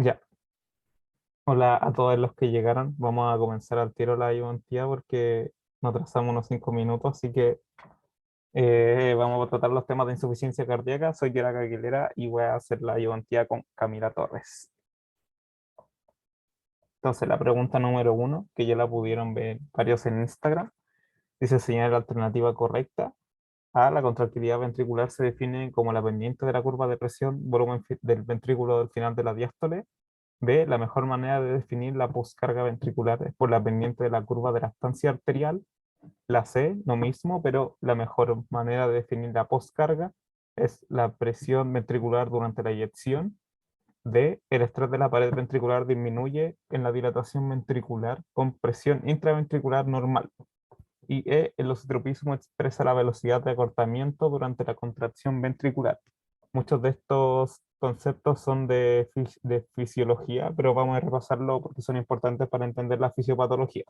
Ya, hola a todos los que llegaron. Vamos a comenzar al tiro la ayudantía porque nos atrasamos unos 5 minutos, así que vamos a tratar los temas de insuficiencia cardíaca. Soy Gerard Aguilera y voy a hacer la ayudantía con Camila Torres. Entonces, la pregunta número uno, que ya la pudieron ver varios en Instagram, dice señalar la alternativa correcta. A, la contractilidad ventricular se define como la pendiente de la curva de presión, volumen del ventrículo del final de la diástole. B, la mejor manera de definir la poscarga ventricular es por la pendiente de la curva de la estancia arterial. La C, lo mismo, pero la mejor manera de definir la poscarga es la presión ventricular durante la eyección. D, el estrés de la pared ventricular disminuye en la dilatación ventricular con presión intraventricular normal. Y E, el ositropismo expresa la velocidad de acortamiento durante la contracción ventricular. Muchos de estos conceptos son de fisiología, pero vamos a repasarlo porque son importantes para entender la fisiopatología.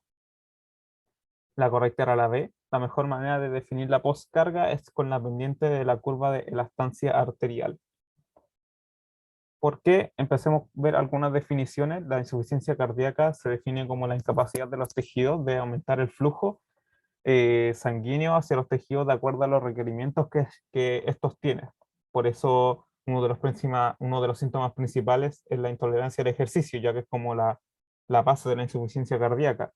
La correcta era la B. La mejor manera de definir la postcarga es con la pendiente de la curva de elastancia arterial. ¿Por qué? Empecemos a ver algunas definiciones. La insuficiencia cardíaca se define como la incapacidad de los tejidos de aumentar el flujo sanguíneo hacia los tejidos de acuerdo a los requerimientos que estos tienen. Por eso uno de los síntomas principales es la intolerancia al ejercicio, ya que es como la base de la insuficiencia cardíaca.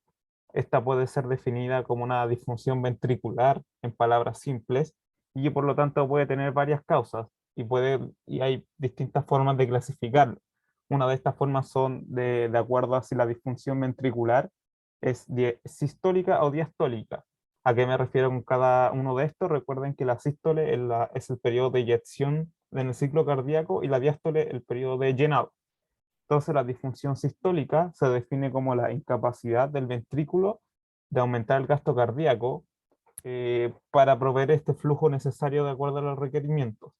Esta puede ser definida como una disfunción ventricular, en palabras simples, y por lo tanto puede tener varias causas y hay distintas formas de clasificarlo. Una de estas formas son de acuerdo a si la disfunción ventricular es sistólica o diastólica. ¿A qué me refiero con cada uno de estos? Recuerden que la sístole es el periodo de eyección en el ciclo cardíaco y la diástole el periodo de llenado. Entonces, la disfunción sistólica se define como la incapacidad del ventrículo de aumentar el gasto cardíaco para proveer este flujo necesario de acuerdo a los requerimientos.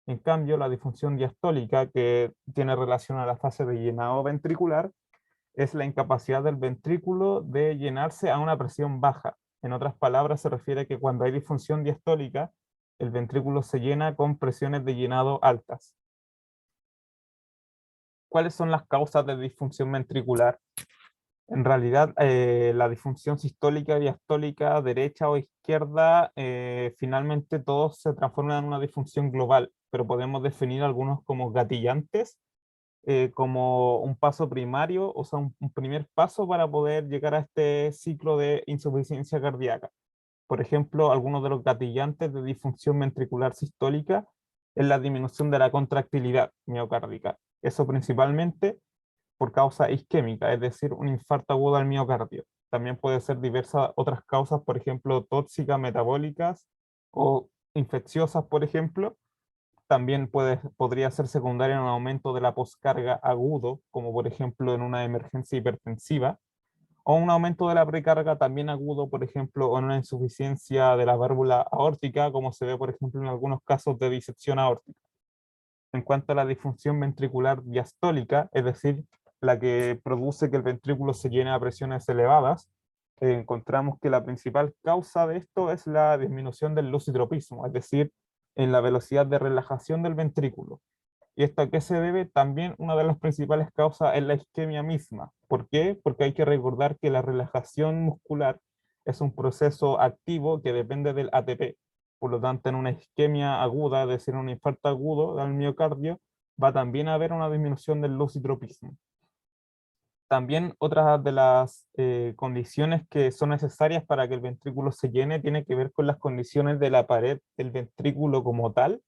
En cambio, la disfunción diastólica, que tiene relación a la fase de llenado ventricular, es la incapacidad del ventrículo de llenarse a una presión baja. En otras palabras, se refiere que cuando hay disfunción diastólica, el ventrículo se llena con presiones de llenado altas. ¿Cuáles son las causas de disfunción ventricular? En realidad, la disfunción sistólica, diastólica, derecha o izquierda, finalmente todos se transforman en una disfunción global, pero podemos definir algunos como gatillantes, como un paso primario, o sea, un primer paso para poder llegar a este ciclo de insuficiencia cardíaca. Por ejemplo, algunos de los gatillantes de disfunción ventricular sistólica es la disminución de la contractilidad miocárdica. Eso principalmente por causa isquémica, es decir, un infarto agudo al miocardio. También puede ser diversas otras causas, por ejemplo, tóxicas, metabólicas o infecciosas, por ejemplo. También podría ser secundaria en un aumento de la poscarga agudo, como por ejemplo en una emergencia hipertensiva, o un aumento de la precarga también agudo, por ejemplo, en una insuficiencia de la válvula aórtica, como se ve, por ejemplo, en algunos casos de disección aórtica. En cuanto a la disfunción ventricular diastólica, es decir, la que produce que el ventrículo se llene a presiones elevadas, encontramos que la principal causa de esto es la disminución del lusitropismo, es decir, en la velocidad de relajación del ventrículo. ¿Y esto a qué se debe? También una de las principales causas es la isquemia misma. ¿Por qué? Porque hay que recordar que la relajación muscular es un proceso activo que depende del ATP. Por lo tanto, en una isquemia aguda, es decir, un infarto agudo del miocardio, va también a haber una disminución del lusitropismo. También otra de las condiciones que son necesarias para que el ventrículo se llene tiene que ver con las condiciones de la pared del ventrículo como tal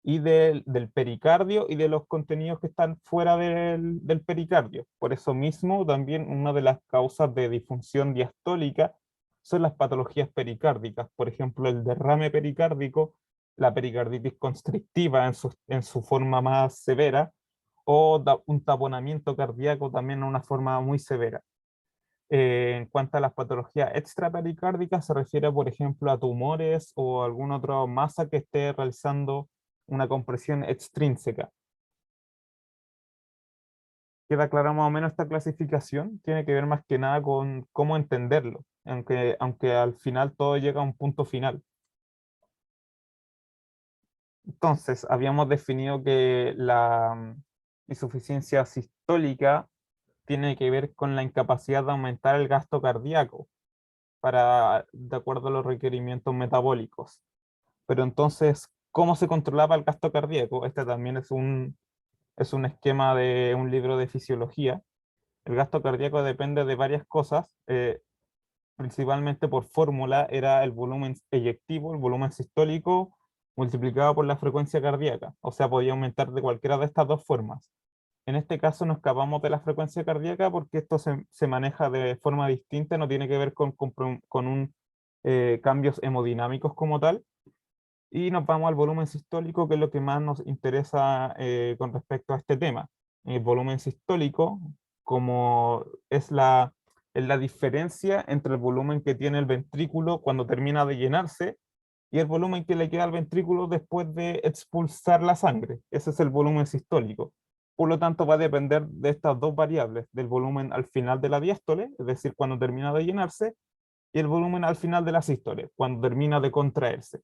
y del pericardio y de los contenidos que están fuera del pericardio. Por eso mismo, también una de las causas de disfunción diastólica son las patologías pericárdicas, por ejemplo, el derrame pericárdico, la pericarditis constrictiva en su forma más severa, o un taponamiento cardíaco también en una forma muy severa. En cuanto a las patologías extrapericárdicas, se refiere, por ejemplo, a tumores o alguna otra masa que esté realizando una compresión extrínseca. ¿Queda clara más o menos esta clasificación? Tiene que ver más que nada con cómo entenderlo, aunque al final todo llega a un punto final. Entonces, habíamos definido que la insuficiencia diastólica tiene que ver con la incapacidad de aumentar el gasto cardíaco de acuerdo a los requerimientos metabólicos. Pero entonces, ¿cómo se controlaba el gasto cardíaco? Este también es un esquema de un libro de fisiología. El gasto cardíaco depende de varias cosas, principalmente por fórmula era el volumen eyectivo, el volumen sistólico, multiplicado por la frecuencia cardíaca. O sea, podía aumentar de cualquiera de estas dos formas. En este caso nos escapamos de la frecuencia cardíaca porque esto se maneja de forma distinta, no tiene que ver con cambios hemodinámicos como tal. Y nos vamos al volumen sistólico, que es lo que más nos interesa con respecto a este tema. El volumen sistólico, como es la diferencia entre el volumen que tiene el ventrículo cuando termina de llenarse y el volumen que le queda al ventrículo después de expulsar la sangre. Ese es el volumen sistólico. Por lo tanto, va a depender de estas dos variables, del volumen al final de la diástole, es decir, cuando termina de llenarse, y el volumen al final de la sístole, cuando termina de contraerse.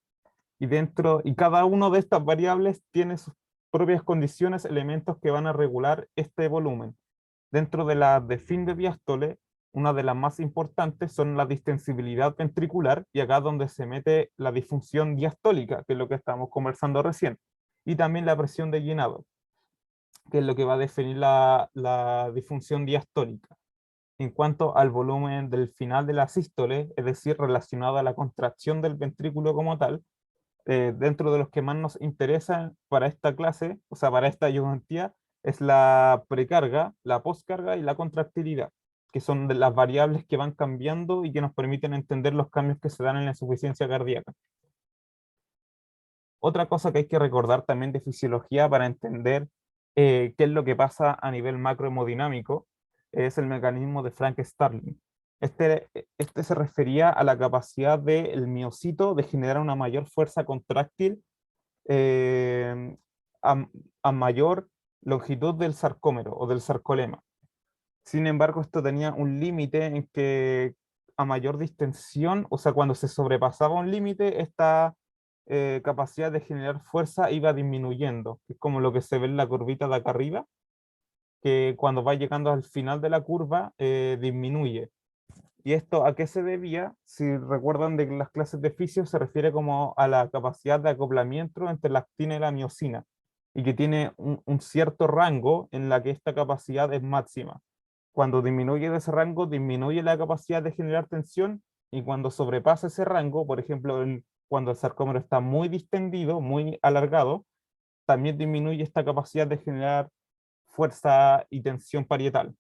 Y cada una de estas variables tiene sus propias condiciones, elementos que van a regular este volumen. Dentro de la de fin de diástole, una de las más importantes son la distensibilidad ventricular, y acá donde se mete la disfunción diastólica, que es lo que estamos conversando recién, y también la presión de llenado, que es lo que va a definir la disfunción diastólica. En cuanto al volumen del final de la sístole, es decir, relacionado a la contracción del ventrículo como tal, dentro de los que más nos interesan para esta clase, o sea, para esta ayudantía, es la precarga, la poscarga y la contractilidad, que son de las variables que van cambiando y que nos permiten entender los cambios que se dan en la insuficiencia cardíaca. Otra cosa que hay que recordar también de fisiología para entender qué es lo que pasa a nivel macrohemodinámico es el mecanismo de Frank-Starling. Este se refería a la capacidad del miocito de generar una mayor fuerza contráctil eh, a, a mayor longitud del sarcómero o del sarcolema. Sin embargo, esto tenía un límite en que a mayor distensión, o sea, cuando se sobrepasaba un límite, esta capacidad de generar fuerza iba disminuyendo. Es como lo que se ve en la curvita de acá arriba, que cuando va llegando al final de la curva, disminuye. ¿Y esto a qué se debía? Si recuerdan de las clases de fisio, se refiere como a la capacidad de acoplamiento entre la actina y la miosina, y que tiene un cierto rango en la que esta capacidad es máxima. Cuando disminuye de ese rango, disminuye la capacidad de generar tensión, y cuando sobrepasa ese rango, por ejemplo, cuando el sarcómero está muy distendido, muy alargado, también disminuye esta capacidad de generar fuerza y tensión parietal.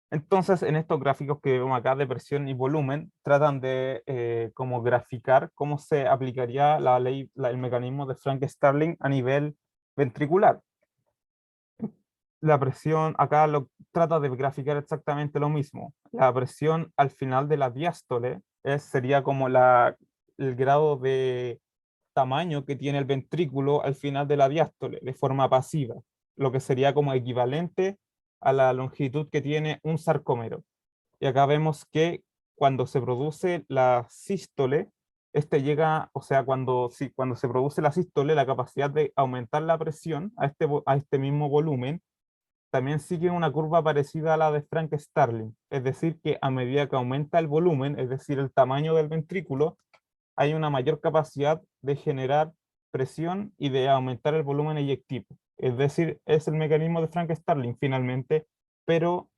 Entonces, en estos gráficos que vemos acá de presión y volumen, tratan de como graficar cómo se aplicaría la ley, el mecanismo de Frank-Starling a nivel ventricular. La presión, acá lo trata de graficar exactamente lo mismo. La presión al final de la diástole sería como el grado de tamaño que tiene el ventrículo al final de la diástole, de forma pasiva, lo que sería como equivalente a la longitud que tiene un sarcómero. Y acá vemos que cuando se produce la sístole, este llega, o sea, cuando se produce la sístole, la capacidad de aumentar la presión a este mismo volumen también sigue una curva parecida a la de Frank-Starling. Es decir, que a medida que aumenta el volumen, es decir, el tamaño del ventrículo, hay una mayor capacidad de generar presión y de aumentar el volumen eyectivo. Es decir, es el mecanismo de Frank-Starling finalmente, pero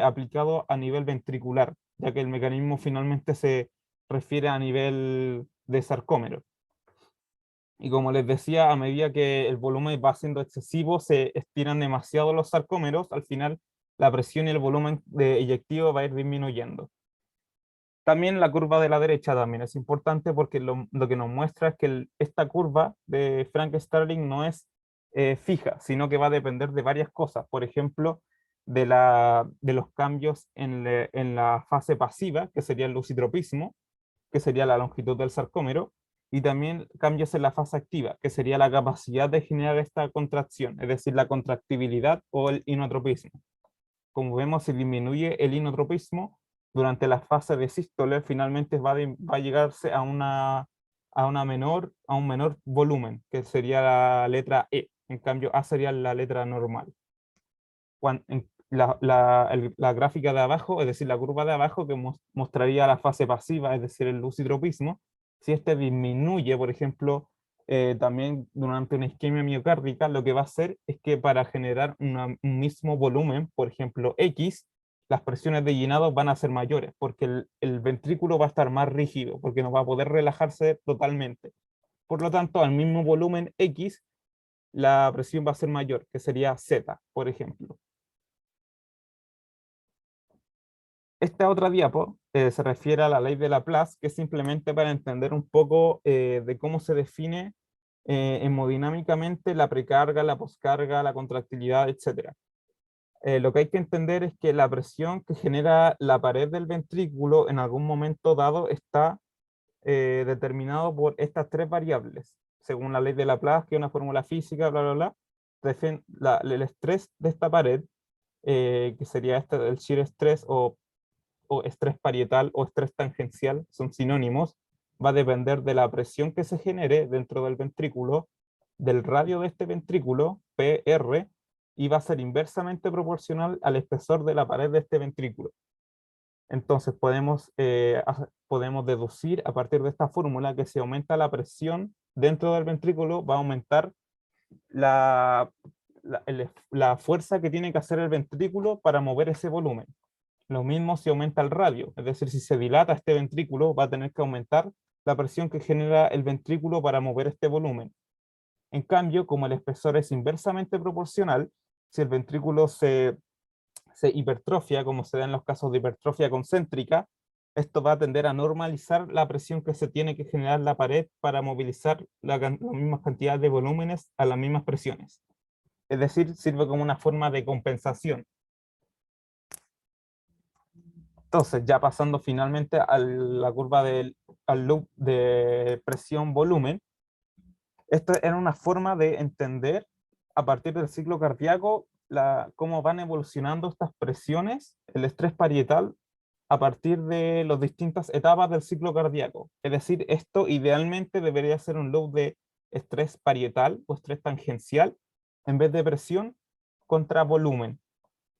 aplicado a nivel ventricular, ya que el mecanismo finalmente se refiere a nivel de sarcómero. Y como les decía, a medida que el volumen va siendo excesivo, se estiran demasiado los sarcómeros, al final la presión y el volumen eyectivo va a ir disminuyendo. También la curva de la derecha también es importante porque lo que nos muestra es que esta curva de Frank-Starling no es fija, sino que va a depender de varias cosas. Por ejemplo, de los cambios en la fase pasiva, que sería el lusitropismo, que sería la longitud del sarcómero, y también cambios en la fase activa, que sería la capacidad de generar esta contracción, es decir, la contractibilidad o el inotropismo. Como vemos, si disminuye el inotropismo durante la fase de sístole, finalmente va a llegarse a un menor volumen, que sería la letra E. En cambio, A sería la letra normal. la gráfica de abajo, es decir, la curva de abajo que mostraría la fase pasiva, es decir, el lucitropismo, si este disminuye, por ejemplo, también durante una isquemia miocárdica, lo que va a hacer es que para generar un mismo volumen, por ejemplo, X, las presiones de llenado van a ser mayores, porque el ventrículo va a estar más rígido, porque no va a poder relajarse totalmente. Por lo tanto, al mismo volumen X, la presión va a ser mayor, que sería Z, por ejemplo. Esta otra diapo se refiere a la ley de Laplace, que es simplemente para entender un poco de cómo se define hemodinámicamente la precarga, la poscarga, la contractilidad, etc. Lo que hay que entender es que la presión que genera la pared del ventrículo en algún momento dado está determinado por estas tres variables, según la ley de Laplace, que es una fórmula física, bla, bla, bla. El estrés de esta pared, que sería este, el shear stress o estrés parietal o estrés tangencial, son sinónimos, va a depender de la presión que se genere dentro del ventrículo, del radio de este ventrículo, PR, y va a ser inversamente proporcional al espesor de la pared de este ventrículo. Entonces podemos deducir a partir de esta fórmula que si aumenta la presión dentro del ventrículo, va a aumentar la fuerza que tiene que hacer el ventrículo para mover ese volumen. Lo mismo si aumenta el radio, es decir, si se dilata este ventrículo, va a tener que aumentar la presión que genera el ventrículo para mover este volumen. En cambio, como el espesor es inversamente proporcional, si el ventrículo se hipertrofia, como se da en los casos de hipertrofia concéntrica, esto va a tender a normalizar la presión que se tiene que generar la pared para movilizar las mismas cantidades de volúmenes a las mismas presiones. Es decir, sirve como una forma de compensación. Entonces, ya pasando finalmente a la curva al loop de presión-volumen, esto era una forma de entender a partir del ciclo cardíaco cómo van evolucionando estas presiones, el estrés parietal, a partir de las distintas etapas del ciclo cardíaco. Es decir, esto idealmente debería ser un loop de estrés parietal o estrés tangencial en vez de presión contra volumen,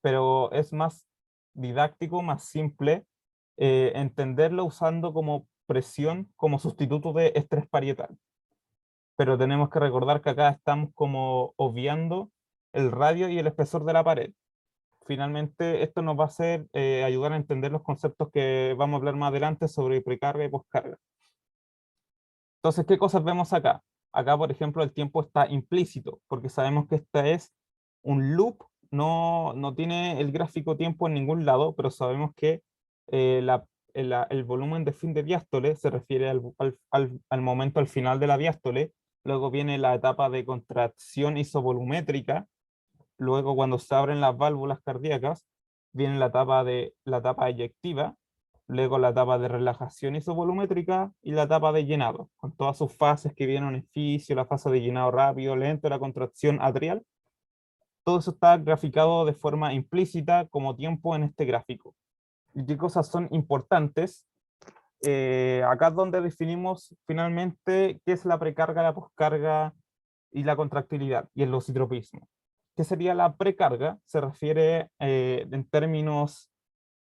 pero es más didáctico, más simple entenderlo usando como presión como sustituto de estrés parietal. Pero tenemos que recordar que acá estamos como obviando el radio y el espesor de la pared. Finalmente, esto nos va a hacer ayudar a entender los conceptos que vamos a hablar más adelante sobre precarga y poscarga. Entonces, ¿qué cosas vemos acá? Acá, por ejemplo, el tiempo está implícito, porque sabemos que este es un loop, no tiene el gráfico tiempo en ningún lado, pero sabemos que el volumen de fin de diástole se refiere al momento al final de la diástole, luego viene la etapa de contracción isovolumétrica, luego cuando se abren las válvulas cardíacas, viene la etapa eyectiva, luego la etapa de relajación isovolumétrica y la etapa de llenado, con todas sus fases que vienen en oficio, la fase de llenado rápido, lento, la contracción atrial. Todo eso está graficado de forma implícita como tiempo en este gráfico. ¿Y qué cosas son importantes? Acá es donde definimos finalmente qué es la precarga, la poscarga y la contractilidad y el locitropismo. ¿Qué sería la precarga? Se refiere en términos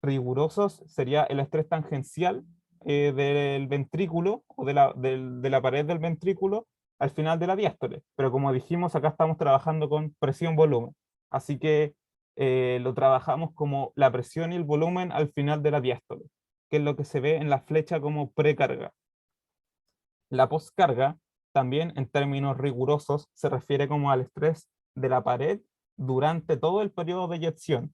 rigurosos, sería el estrés tangencial del ventrículo o de la pared del ventrículo al final de la diástole. Pero como dijimos, acá estamos trabajando con presión-volumen. Así que lo trabajamos como la presión y el volumen al final de la diástole, que es lo que se ve en la flecha como precarga. La poscarga, también en términos rigurosos, se refiere como al estrés de la pared durante todo el periodo de eyección.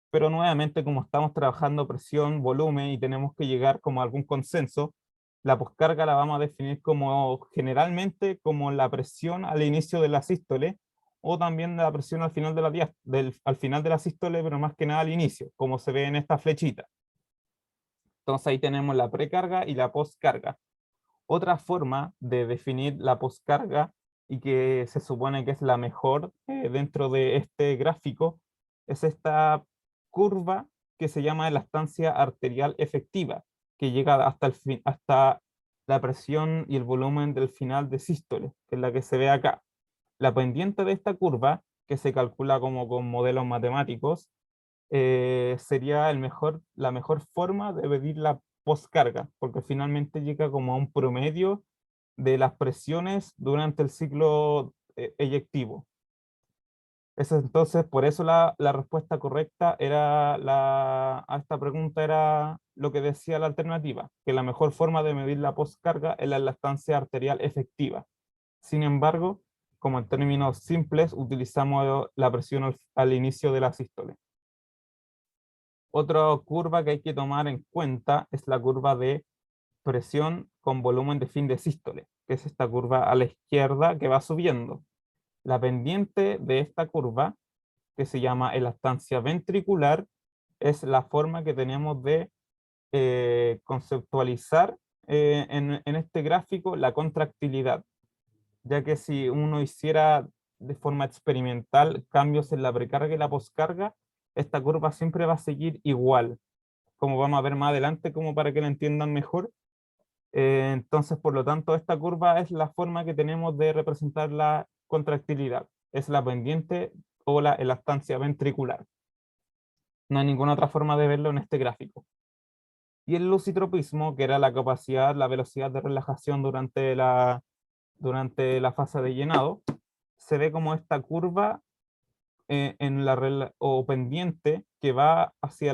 Pero nuevamente, como estamos trabajando presión, volumen y tenemos que llegar como a algún consenso, la poscarga la vamos a definir como generalmente como la presión al inicio de la sístole o también la presión al final de al final de la sístole, pero más que nada al inicio, como se ve en esta flechita. Entonces ahí tenemos la precarga y la poscarga. Otra forma de definir la poscarga, y que se supone que es la mejor dentro de este gráfico, es esta curva que se llama elastancia arterial efectiva, que llega hasta la presión y el volumen del final de sístole, que es la que se ve acá. La pendiente de esta curva que se calcula como con modelos matemáticos, sería la mejor forma de medir la poscarga, porque finalmente llega como a un promedio de las presiones durante el ciclo eyectivo. Entonces, por eso la respuesta correcta a esta pregunta era lo que decía la alternativa, que la mejor forma de medir la poscarga es la lactancia arterial efectiva. Sin embargo, como en términos simples, utilizamos la presión al inicio de la sístole. Otra curva que hay que tomar en cuenta es la curva de presión con volumen de fin de sístole, que es esta curva a la izquierda que va subiendo. La pendiente de esta curva, que se llama elactancia ventricular, es la forma que tenemos de conceptualizar en este gráfico la contractilidad, ya que si uno hiciera de forma experimental cambios en la precarga y la poscarga, esta curva siempre va a seguir igual, como vamos a ver más adelante, como para que la entiendan mejor. Entonces, por lo tanto, esta curva es la forma que tenemos de representar la contractilidad. Es la pendiente o la elactancia ventricular. No hay ninguna otra forma de verlo en este gráfico. Y el lusitropismo, que era la capacidad, la velocidad de relajación durante la fase de llenado, se ve como esta curva o pendiente que va hacia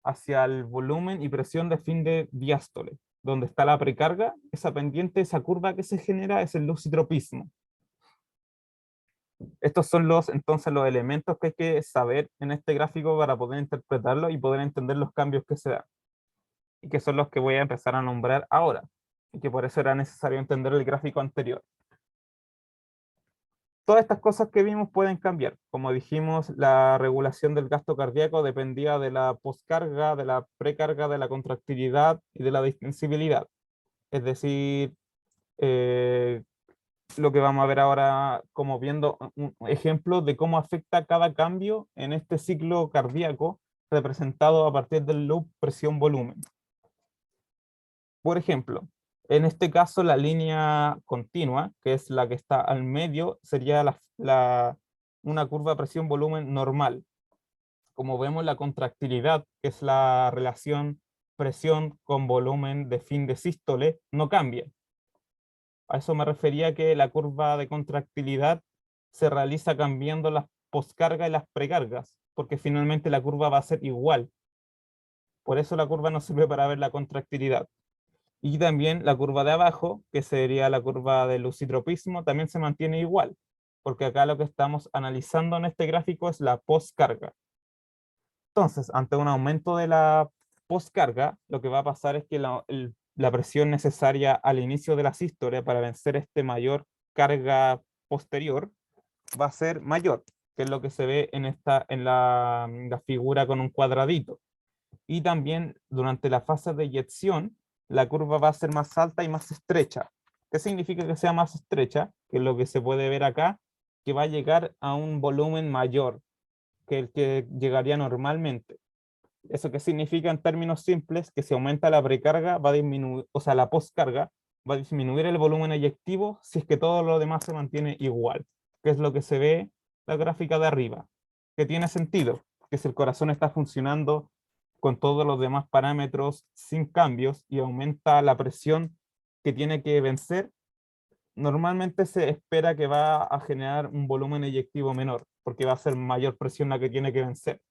hacia el volumen y presión de fin de diástole. Donde está la precarga, esa pendiente, esa curva que se genera es el lusitropismo. Estos son entonces los elementos que hay que saber en este gráfico para poder interpretarlo y poder entender los cambios que se dan. Y que son los que voy a empezar a nombrar ahora. Y que por eso era necesario entender el gráfico anterior. Todas estas cosas que vimos pueden cambiar. Como dijimos, la regulación del gasto cardíaco dependía de la poscarga, de la precarga, de la contractilidad y de la distensibilidad. Es decir, eh, lo que vamos a ver ahora como viendo un ejemplo de cómo afecta cada cambio en este ciclo cardíaco representado a partir del loop presión-volumen. Por ejemplo, en este caso la línea continua, que es la que está al medio, sería una curva presión-volumen normal. Como vemos, la contractilidad, que es la relación presión con volumen de fin de sístole, no cambia. A eso me refería que la curva de contractilidad se realiza cambiando las poscargas y las precargas, porque finalmente la curva va a ser igual. Por eso la curva no sirve para ver la contractilidad. Y también la curva de abajo, que sería la curva del lusitropismo, también se mantiene igual, porque acá lo que estamos analizando en este gráfico es la poscarga. Entonces, ante un aumento de la poscarga, lo que va a pasar es que la presión necesaria al inicio de la sístole para vencer este mayor carga posterior va a ser mayor, que es lo que se ve en la figura con un cuadradito. Y también durante la fase de eyección, la curva va a ser más alta y más estrecha. ¿Qué significa que sea más estrecha? Que es lo que se puede ver acá, que va a llegar a un volumen mayor que el que llegaría normalmente. ¿Eso qué significa en términos simples? Que si aumenta la precarga, va a disminuir, o sea, la postcarga, va a disminuir el volumen eyectivo si es que todo lo demás se mantiene igual, que es lo que se ve en la gráfica de arriba, que tiene sentido, que si el corazón está funcionando con todos los demás parámetros sin cambios y aumenta la presión que tiene que vencer, normalmente se espera que va a generar un volumen eyectivo menor, porque va a ser mayor presión la que tiene que vencer.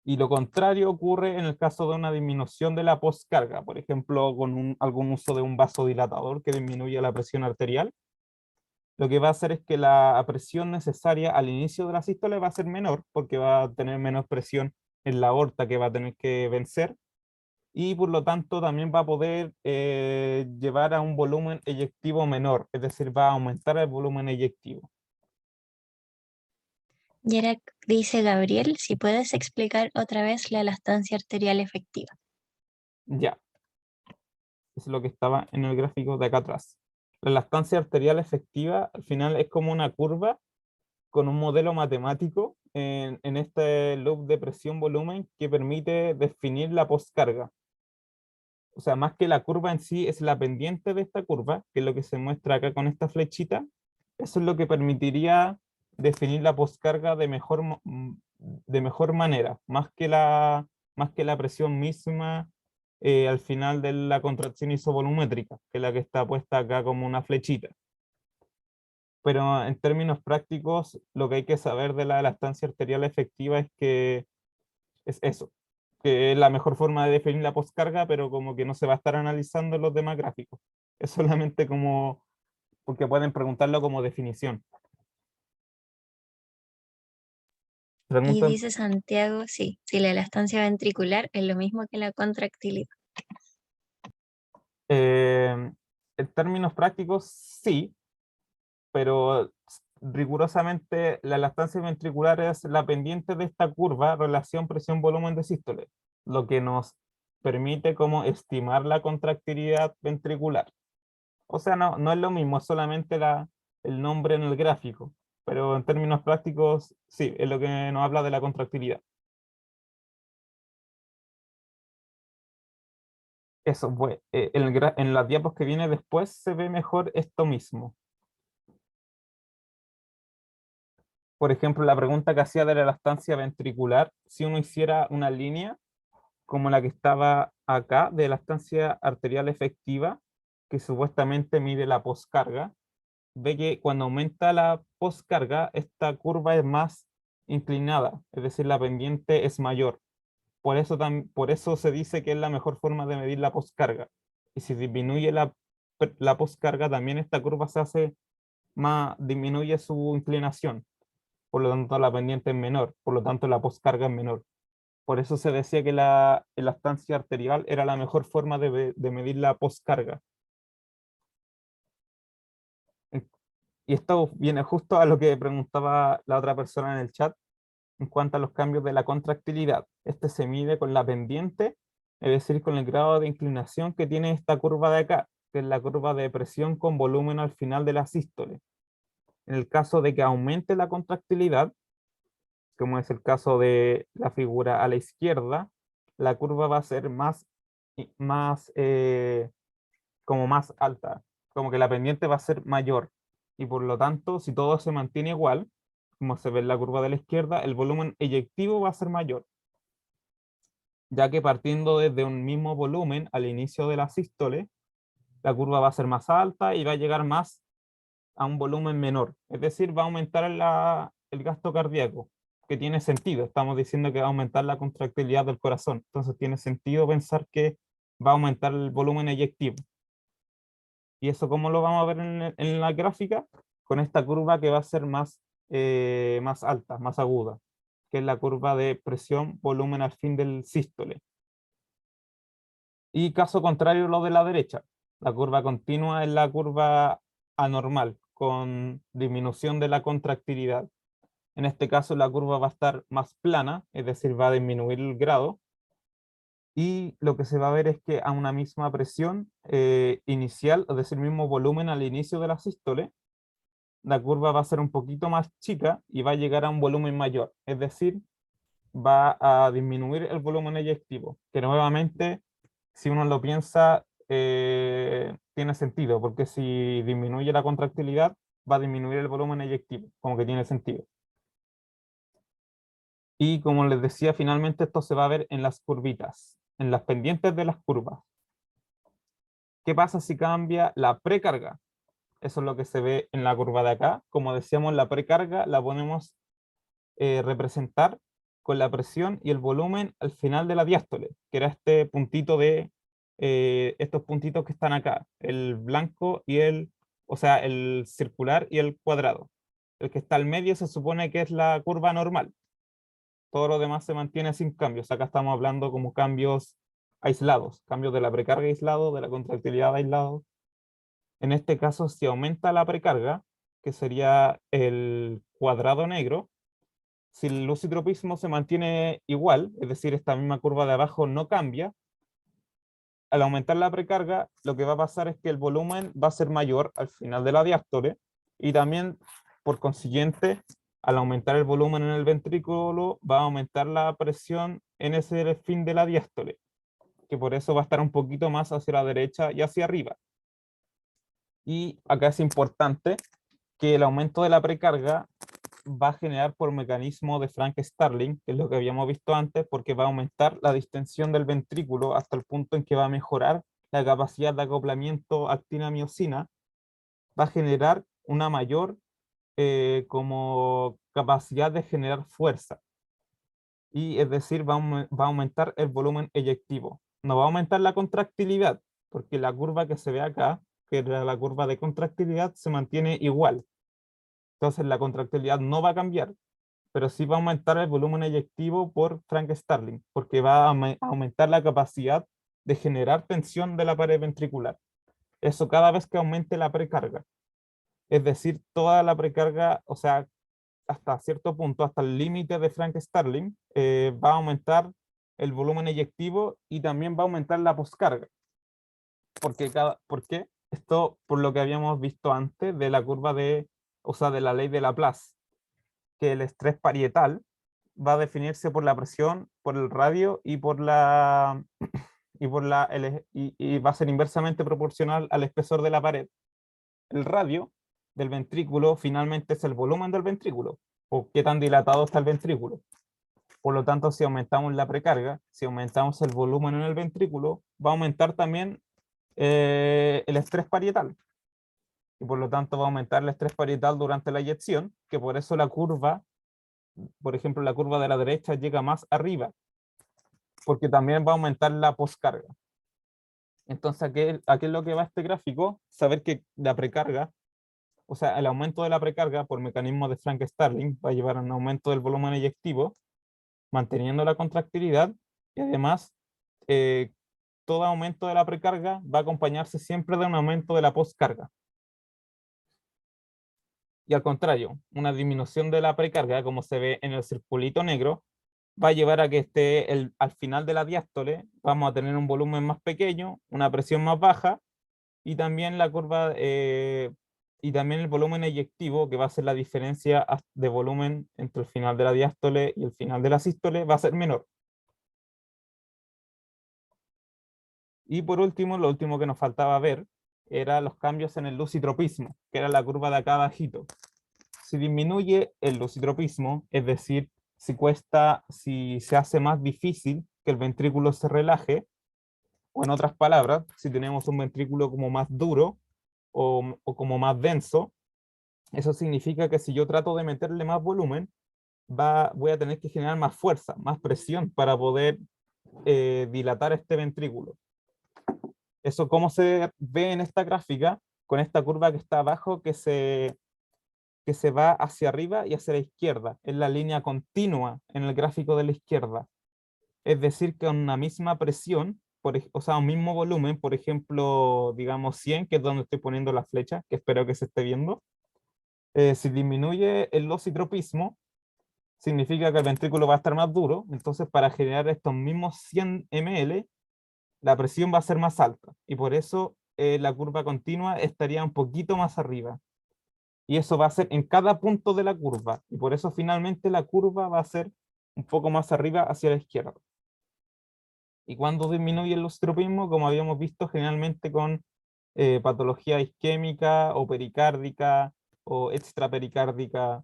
Y lo contrario ocurre en el caso de una disminución de la postcarga, por ejemplo, con algún uso de un vasodilatador que disminuye la presión arterial. Lo que va a hacer es que la presión necesaria al inicio de la sístole va a ser menor, porque va a tener menos presión en la aorta que va a tener que vencer, y por lo tanto también va a poder llevar a un volumen eyectivo menor, es decir, va a aumentar el volumen eyectivo. Y ahora dice Gabriel, si puedes explicar otra vez la elastancia arterial efectiva. Ya, es lo que estaba en el gráfico de acá atrás. La lactancia arterial efectiva al final es como una curva con un modelo matemático en este loop de presión-volumen que permite definir la poscarga. O sea, más que la curva en sí, es la pendiente de esta curva, que es lo que se muestra acá con esta flechita, Eso es lo que permitiría definir la poscarga de mejor manera, más que la presión misma al final de la contracción isovolumétrica, que es la que está puesta acá como una flechita. Pero en términos prácticos, lo que hay que saber de la elastancia arterial efectiva es que es eso, que es la mejor forma de definir la poscarga, pero como que no se va a estar analizando en los demás gráficos. Es solamente como, porque pueden preguntarlo como definición. Y Preguntan, dice Santiago, sí, si la elastancia ventricular es lo mismo que la contractilidad. en términos prácticos, sí, pero rigurosamente la elastancia ventricular es la pendiente de esta curva, relación presión-volumen de sístole, lo que nos permite como estimar la contractilidad ventricular. O sea, no es lo mismo, es solamente el nombre en el gráfico, pero en términos prácticos, sí, es lo que nos habla de la contractilidad. Eso, pues, en las diapos que viene después se ve mejor esto mismo. Por ejemplo, la pregunta que hacía de la elastancia ventricular, si uno hiciera una línea como la que estaba acá, de elastancia arterial efectiva, que supuestamente mide la poscarga, ve que cuando aumenta la poscarga, esta curva es más inclinada, es decir, la pendiente es mayor. Por eso se dice que es la mejor forma de medir la poscarga. Y si disminuye la poscarga, también esta curva se hace más, disminuye su inclinación. Por lo tanto, la pendiente es menor, por lo tanto, la poscarga es menor. Por eso se decía que la elastancia arterial era la mejor forma de medir la poscarga. Y esto viene justo a lo que preguntaba la otra persona en el chat en cuanto a los cambios de la contractilidad. Este se mide con la pendiente, es decir, con el grado de inclinación que tiene esta curva de acá, que es la curva de presión con volumen al final de la sístole. En el caso de que aumente la contractilidad, como es el caso de la figura a la izquierda, la curva va a ser como más alta, como que la pendiente va a ser mayor. Y por lo tanto, si todo se mantiene igual, como se ve en la curva de la izquierda, el volumen eyectivo va a ser mayor, ya que partiendo desde un mismo volumen al inicio de la sístole, la curva va a ser más alta y va a llegar más a un volumen menor. Es decir, va a aumentar el gasto cardíaco, que tiene sentido. Estamos diciendo que va a aumentar la contractilidad del corazón. Entonces tiene sentido pensar que va a aumentar el volumen eyectivo. ¿Y eso cómo lo vamos a ver en la gráfica? Con esta curva que va a ser más alta, más aguda, que es la curva de presión, volumen al fin del sístole. Y caso contrario, lo de la derecha. La curva continua es la curva anormal, con disminución de la contractilidad. En este caso, la curva va a estar más plana, es decir, va a disminuir el grado. Y lo que se va a ver es que a una misma presión inicial, es decir, mismo volumen al inicio de la sístole, la curva va a ser un poquito más chica y va a llegar a un volumen mayor. Es decir, va a disminuir el volumen eyectivo, que nuevamente, si uno lo piensa, tiene sentido, porque si disminuye la contractilidad, va a disminuir el volumen eyectivo, como que tiene sentido. Y como les decía, finalmente esto se va a ver en las curvitas, en las pendientes de las curvas. ¿Qué pasa si cambia la precarga? Eso es lo que se ve en la curva de acá. Como decíamos, la precarga la podemos representar con la presión y el volumen al final de la diástole, que era este puntito estos puntitos que están acá, el blanco y o sea, el circular y el cuadrado. El que está al medio se supone que es la curva normal. Todo lo demás se mantiene sin cambios. Acá estamos hablando como cambios aislados, cambios de la precarga aislado, de la contractilidad aislado. En este caso, si aumenta la precarga, que sería el cuadrado negro, si el lusitropismo se mantiene igual, es decir, esta misma curva de abajo no cambia, al aumentar la precarga, lo que va a pasar es que el volumen va a ser mayor al final de la diástole y también, por consiguiente, al aumentar el volumen en el ventrículo, va a aumentar la presión en ese fin de la diástole, que por eso va a estar un poquito más hacia la derecha y hacia arriba. Y acá es importante que el aumento de la precarga va a generar por mecanismo de Frank-Starling, que es lo que habíamos visto antes, porque va a aumentar la distensión del ventrículo hasta el punto en que va a mejorar la capacidad de acoplamiento actina-miosina, va a generar una mayor como capacidad de generar fuerza. Y es decir, va a aumentar el volumen eyectivo. No va a aumentar la contractilidad, porque la curva que se ve acá, que era la curva de contractilidad, se mantiene igual. Entonces la contractilidad no va a cambiar, pero sí va a aumentar el volumen eyectivo por Frank-Starling, porque va a aumentar la capacidad de generar tensión de la pared ventricular. Eso cada vez que aumente la precarga. Es decir, toda la precarga, o sea, hasta cierto punto, hasta el límite de Frank-Starling, va a aumentar el volumen eyectivo y también va a aumentar la poscarga. ¿Por qué? Esto por lo que habíamos visto antes de la curva de, o sea, de la ley de Laplace, que el estrés parietal va a definirse por la presión, por el radio y por la y va a ser inversamente proporcional al espesor de la pared. El radio del ventrículo finalmente es el volumen del ventrículo, o qué tan dilatado está el ventrículo. Por lo tanto, si aumentamos la precarga, si aumentamos el volumen en el ventrículo, va a aumentar también el estrés parietal. Y por lo tanto va a aumentar el estrés parietal durante la eyección, que por eso la curva, por ejemplo, la curva de la derecha llega más arriba, porque también va a aumentar la poscarga. Entonces, ¿a qué es lo que va este gráfico? Saber que la precarga, o sea, el aumento de la precarga por mecanismo de Frank-Starling va a llevar a un aumento del volumen eyectivo, manteniendo la contractilidad, y además, eh, todo aumento de la precarga va a acompañarse siempre de un aumento de la poscarga. Y al contrario, una disminución de la precarga, como se ve en el circulito negro, va a llevar a que al final de la diástole vamos a tener un volumen más pequeño, una presión más baja, y también la curva, y también el volumen eyectivo, que va a ser la diferencia de volumen entre el final de la diástole y el final de la sístole, va a ser menor. Y por último, lo último que nos faltaba ver era los cambios en el lusitropismo, que era la curva de acá abajito. Si disminuye el lusitropismo, es decir, si se hace más difícil que el ventrículo se relaje, o en otras palabras, si tenemos un ventrículo como más duro o como más denso, eso significa que si yo trato de meterle más volumen, voy a tener que generar más fuerza, más presión para poder dilatar este ventrículo. Eso cómo se ve en esta gráfica, con esta curva que está abajo, que se va hacia arriba y hacia la izquierda, es la línea continua en el gráfico de la izquierda. Es decir, que una misma presión, o sea, un mismo volumen, por ejemplo, digamos 100, que es donde estoy poniendo la flecha, que espero que se esté viendo, si disminuye el lositropismo, significa que el ventrículo va a estar más duro, entonces para generar estos mismos 100 ml, la presión va a ser más alta, y por eso la curva continua estaría un poquito más arriba. Y eso va a ser en cada punto de la curva, y por eso finalmente la curva va a ser un poco más arriba hacia la izquierda. Y cuando disminuye el lositropismo, como habíamos visto, generalmente con patología isquémica o pericárdica o extrapericárdica.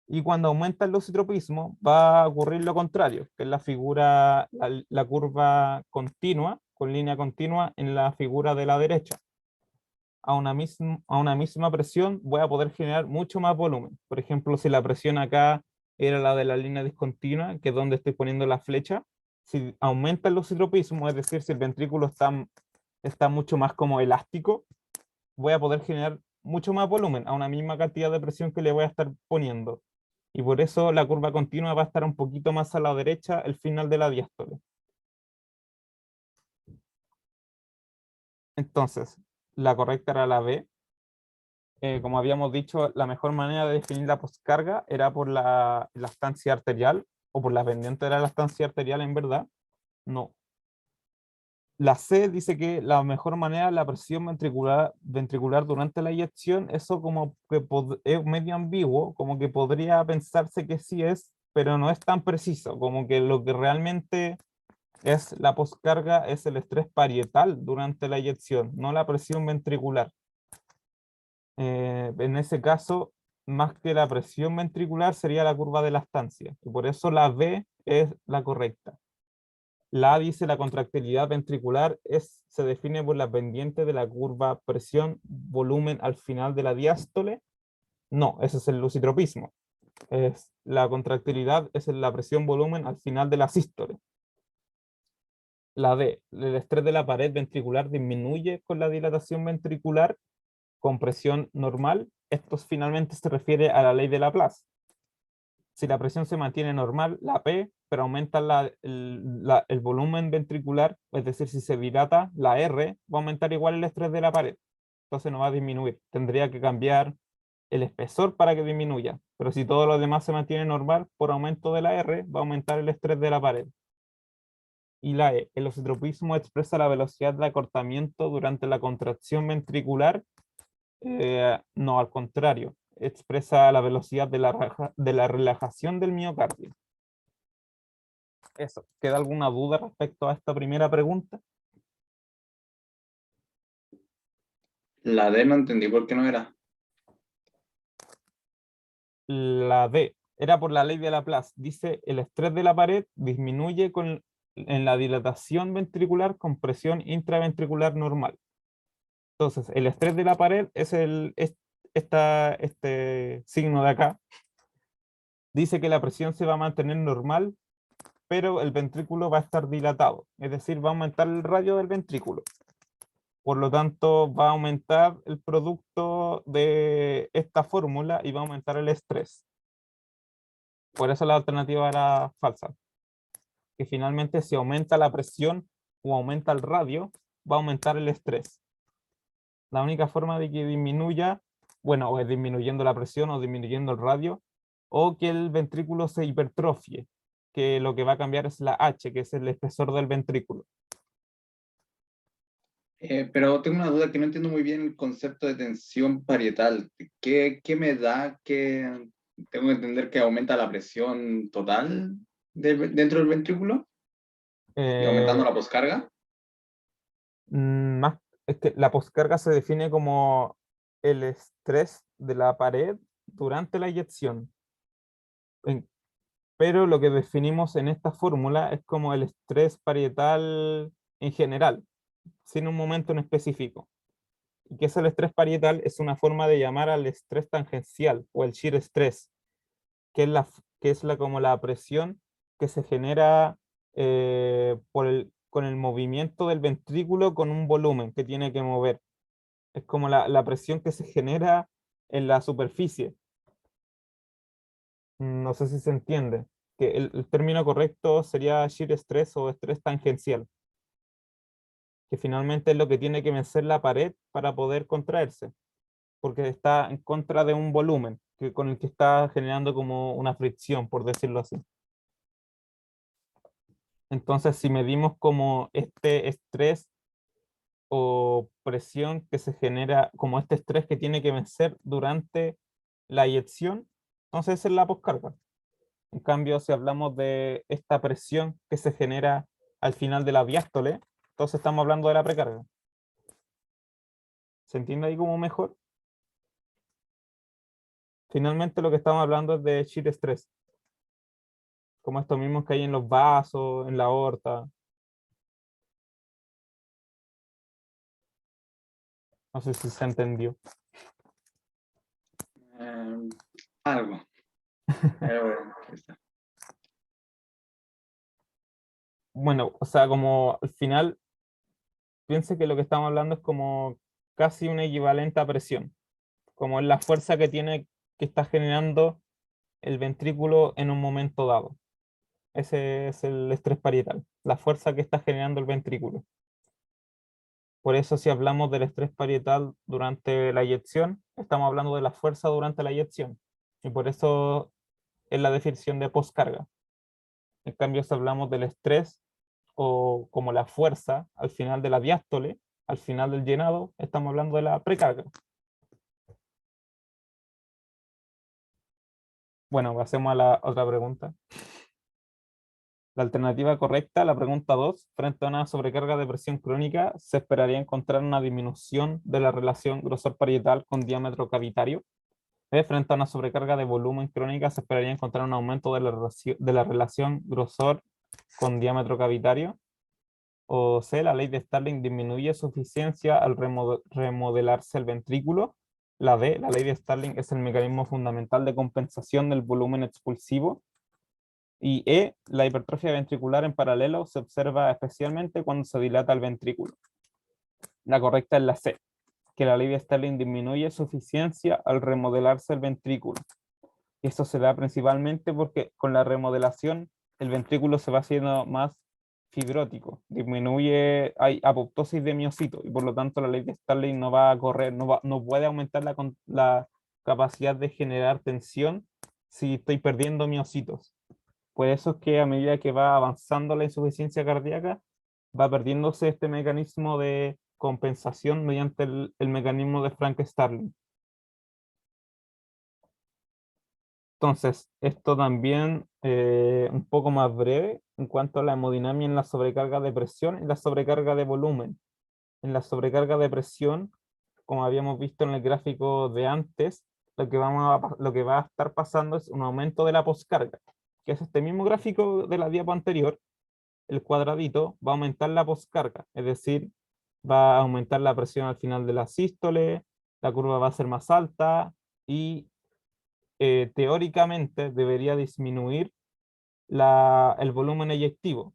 Y cuando aumenta el lositropismo, va a ocurrir lo contrario, que es la figura, la curva continua, con línea continua en la figura de la derecha. A una misma presión voy a poder generar mucho más volumen. Por ejemplo, si la presión acá era la de la línea discontinua, que es donde estoy poniendo la flecha, si aumenta el lositropismo, es decir, si el ventrículo está mucho más como elástico, voy a poder generar mucho más volumen a una misma cantidad de presión que le voy a estar poniendo. Y por eso la curva continua va a estar un poquito más a la derecha el final de la diástole. Entonces, la correcta era la B. Como habíamos dicho, la mejor manera de definir la poscarga era por la elastancia arterial o por la pendiente de la elastancia arterial, en verdad. No. La C dice que la mejor manera es la presión ventricular durante la eyección. Eso como que es medio ambiguo, como que podría pensarse que sí es, pero no es tan preciso, como que lo que realmente es la poscarga es el estrés parietal durante la eyección, no la presión ventricular. En ese caso, más que la presión ventricular, sería la curva de Lactancia, y por eso la B es la correcta. La A dice la contractilidad ventricular se define por la pendiente de la curva presión-volumen al final de la diástole. No, ese es el lusitropismo. La contractilidad es la presión-volumen al final de la sístole. La D, el estrés de la pared ventricular disminuye con la dilatación ventricular con presión normal. Esto finalmente se refiere a la ley de Laplace. Si la presión se mantiene normal, la P, pero aumenta el volumen ventricular, es decir, si se dilata, la R, va a aumentar igual el estrés de la pared. Entonces no va a disminuir. Tendría que cambiar el espesor para que disminuya. Pero si todo lo demás se mantiene normal, por aumento de la R, va a aumentar el estrés de la pared. Y la E, el ositropismo expresa la velocidad de acortamiento durante la contracción ventricular. No, al contrario, expresa la velocidad de la relajación del miocardio. Eso. ¿Queda alguna duda respecto a esta primera pregunta? La D no entendí por qué no era. La D era por la ley de Laplace. Dice, el estrés de la pared disminuye en la dilatación ventricular con presión intraventricular normal. Entonces, el estrés de la pared es este signo de acá. Dice que la presión se va a mantener normal, pero el ventrículo va a estar dilatado. Es decir, va a aumentar el radio del ventrículo. Por lo tanto, va a aumentar el producto de esta fórmula y va a aumentar el estrés. Por eso la alternativa era falsa. Que finalmente si aumenta la presión o aumenta el radio, va a aumentar el estrés. La única forma de que disminuya, bueno, o es disminuyendo la presión o disminuyendo el radio, o que el ventrículo se hipertrofie, que lo que va a cambiar es la H, que es el espesor del ventrículo. Pero tengo una duda que no entiendo muy bien el concepto de tensión parietal. ¿Qué me da que tengo que entender que aumenta la presión total dentro del ventrículo y aumentando Eh, la poscarga? Más, es que la poscarga se define como el estrés de la pared durante la eyección. En- pero lo que definimos en esta fórmula es como el estrés parietal en general, sin un momento en específico. ¿Y qué es el estrés parietal? Es una forma de llamar al estrés tangencial o el shear stress, como la presión que se genera con el movimiento del ventrículo con un volumen que tiene que mover. Es como la presión que se genera en la superficie. No sé si se entiende. Que el término correcto sería shear stress o estrés tangencial, que finalmente es lo que tiene que vencer la pared para poder contraerse, porque está en contra de un volumen con el que está generando como una fricción, por decirlo así. Entonces, si medimos como este estrés o presión que se genera, como este estrés que tiene que vencer durante la eyección, entonces esa es la poscarga. En cambio, si hablamos de esta presión que se genera al final de la diástole, entonces estamos hablando de la precarga. ¿Se entiende ahí como mejor? Finalmente lo que estamos hablando es de shear stress, como esto mismo que hay en los vasos, en la aorta. No sé si se entendió. Algo. Pero bueno, ahí está. Bueno, o sea, como al final, piense que lo que estamos hablando es como casi un equivalente a presión, como es la fuerza que está generando el ventrículo en un momento dado. Ese es el estrés parietal, la fuerza que está generando el ventrículo. Por eso si hablamos del estrés parietal durante la eyección, estamos hablando de la fuerza durante la eyección. Y por eso es la definición de poscarga. En cambio, si hablamos del estrés o como la fuerza al final de la diástole, al final del llenado, estamos hablando de la precarga. Bueno, pasemos a la otra pregunta. La alternativa correcta, la pregunta 2, frente a una sobrecarga de presión crónica, se esperaría encontrar una disminución de la relación grosor parietal con diámetro cavitario. B, frente a una sobrecarga de volumen crónica, se esperaría encontrar un aumento de la relación grosor con diámetro cavitario. O C, la ley de Starling disminuye su eficiencia al remodelarse el ventrículo. La D, la ley de Starling es el mecanismo fundamental de compensación del volumen expulsivo. Y E, la hipertrofia ventricular en paralelo se observa especialmente cuando se dilata el ventrículo. La correcta es la C, que la ley de Starling disminuye su eficiencia al remodelarse el ventrículo. Y esto se da principalmente porque con la remodelación el ventrículo se va haciendo más fibrótico, disminuye, hay apoptosis de miocitos y por lo tanto la ley de Starling no va a correr, no puede aumentar la capacidad de generar tensión si estoy perdiendo miocitos. Por eso es que a medida que va avanzando la insuficiencia cardíaca, va perdiéndose este mecanismo de compensación mediante el mecanismo de Frank-Starling. Entonces, esto también un poco más breve en cuanto a la hemodinamia en la sobrecarga de presión y la sobrecarga de volumen. En la sobrecarga de presión, como habíamos visto en el gráfico de antes, lo que va a estar pasando es un aumento de la poscarga, que es este mismo gráfico de la diapo anterior. El cuadradito va a aumentar la poscarga, es decir, va a aumentar la presión al final de la sístole, la curva va a ser más alta y teóricamente debería disminuir el volumen eyectivo,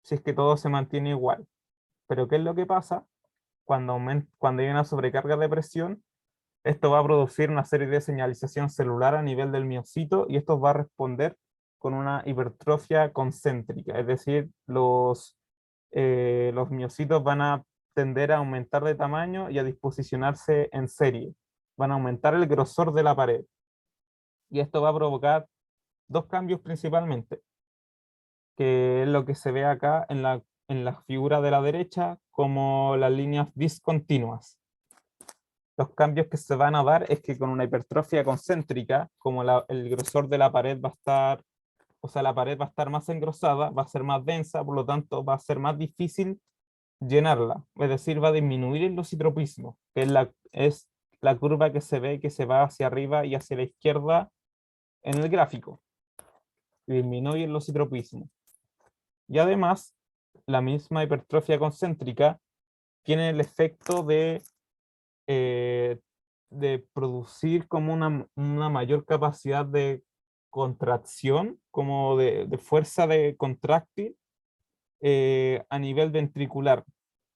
si es que todo se mantiene igual. Pero ¿qué es lo que pasa? Cuando hay una sobrecarga de presión, esto va a producir una serie de señalización celular a nivel del miocito y esto va a responder con una hipertrofia concéntrica, es decir, los miocitos van a tender a aumentar de tamaño y a disposicionarse en serie, van a aumentar el grosor de la pared y esto va a provocar dos cambios principalmente, que es lo que se ve acá en la figura de la derecha como las líneas discontinuas. Los cambios que se van a dar es que con una hipertrofia concéntrica, como el grosor de la pared va a estar, o sea, la pared va a estar más engrosada, va a ser más densa, por lo tanto va a ser más difícil llenarla, es decir, va a disminuir el lositropismo, que es la curva que se ve que se va hacia arriba y hacia la izquierda en el gráfico, y disminuye el lositropismo. Y además, la misma hipertrofia concéntrica tiene el efecto eh, de producir como una mayor capacidad de contracción, como de fuerza de contráctil a nivel ventricular.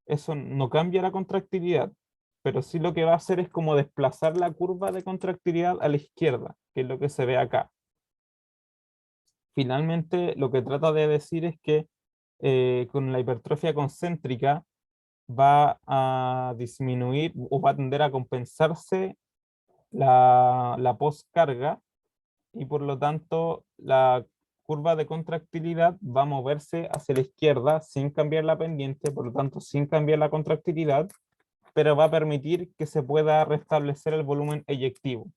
Eso no cambia la contractilidad, pero sí lo que va a hacer es como desplazar la curva de contractilidad a la izquierda, que es lo que se ve acá. Finalmente, lo que trata de decir es que con la hipertrofia concéntrica va a disminuir o va a tender a compensarse la postcarga y por lo tanto la curva de contractilidad va a moverse hacia la izquierda sin cambiar la pendiente, por lo tanto sin cambiar la contractilidad, pero va a permitir que se pueda restablecer el volumen eyectivo,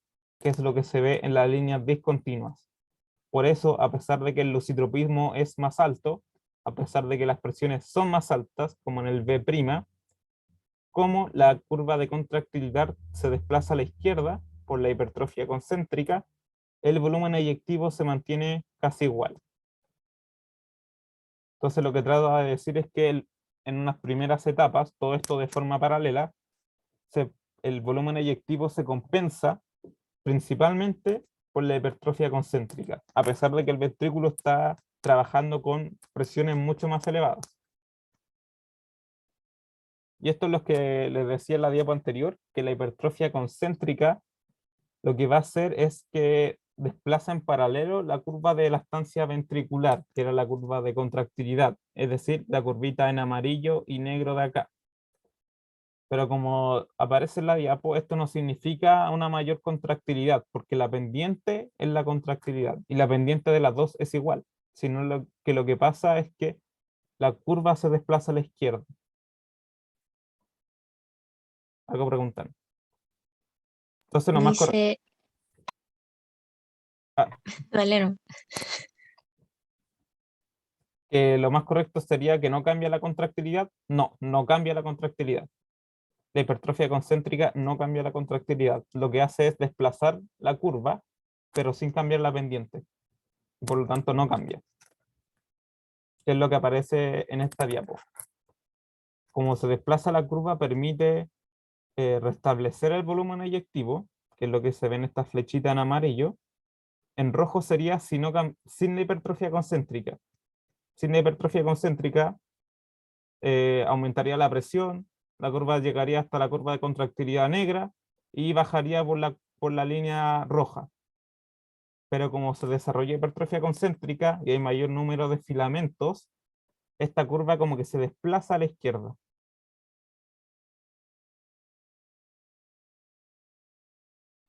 que es lo que se ve en las líneas discontinuas. Por eso, a pesar de que el lusitropismo es más alto, a pesar de que las presiones son más altas, como en el B', como la curva de contractilidad se desplaza a la izquierda por la hipertrofia concéntrica, el volumen eyectivo se mantiene casi igual. Entonces lo que trato de decir es que en unas primeras etapas, todo esto de forma paralela, el volumen eyectivo se compensa principalmente por la hipertrofia concéntrica, a pesar de que el ventrículo está trabajando con presiones mucho más elevadas. Y esto es lo que les decía en la diapo anterior, que la hipertrofia concéntrica lo que va a hacer es que desplaza en paralelo la curva de elastancia ventricular, que era la curva de contractilidad, es decir, la curvita en amarillo y negro de acá. Pero como aparece en la diapo, esto no significa una mayor contractilidad, porque la pendiente es la contractilidad, y la pendiente de las dos es igual, sino lo que pasa es que la curva se desplaza a la izquierda. Hago preguntar. Entonces lo más correcto. Dice, Ah, Valero, Que lo más correcto sería que no cambia la contractilidad. No, no cambia la contractilidad. La hipertrofia concéntrica no cambia la contractilidad. Lo que hace es desplazar la curva, pero sin cambiar la pendiente. Y por lo tanto no cambia. Que es lo que aparece en esta diapo. Como se desplaza la curva, permite restablecer el volumen eyectivo, que es lo que se ve en esta flechita en amarillo. En rojo sería si no sin la hipertrofia concéntrica. Sin la hipertrofia concéntrica aumentaría la presión, la curva llegaría hasta la curva de contractilidad negra y bajaría por la línea roja. Pero como se desarrolla hipertrofia concéntrica y hay mayor número de filamentos, esta curva como que se desplaza a la izquierda.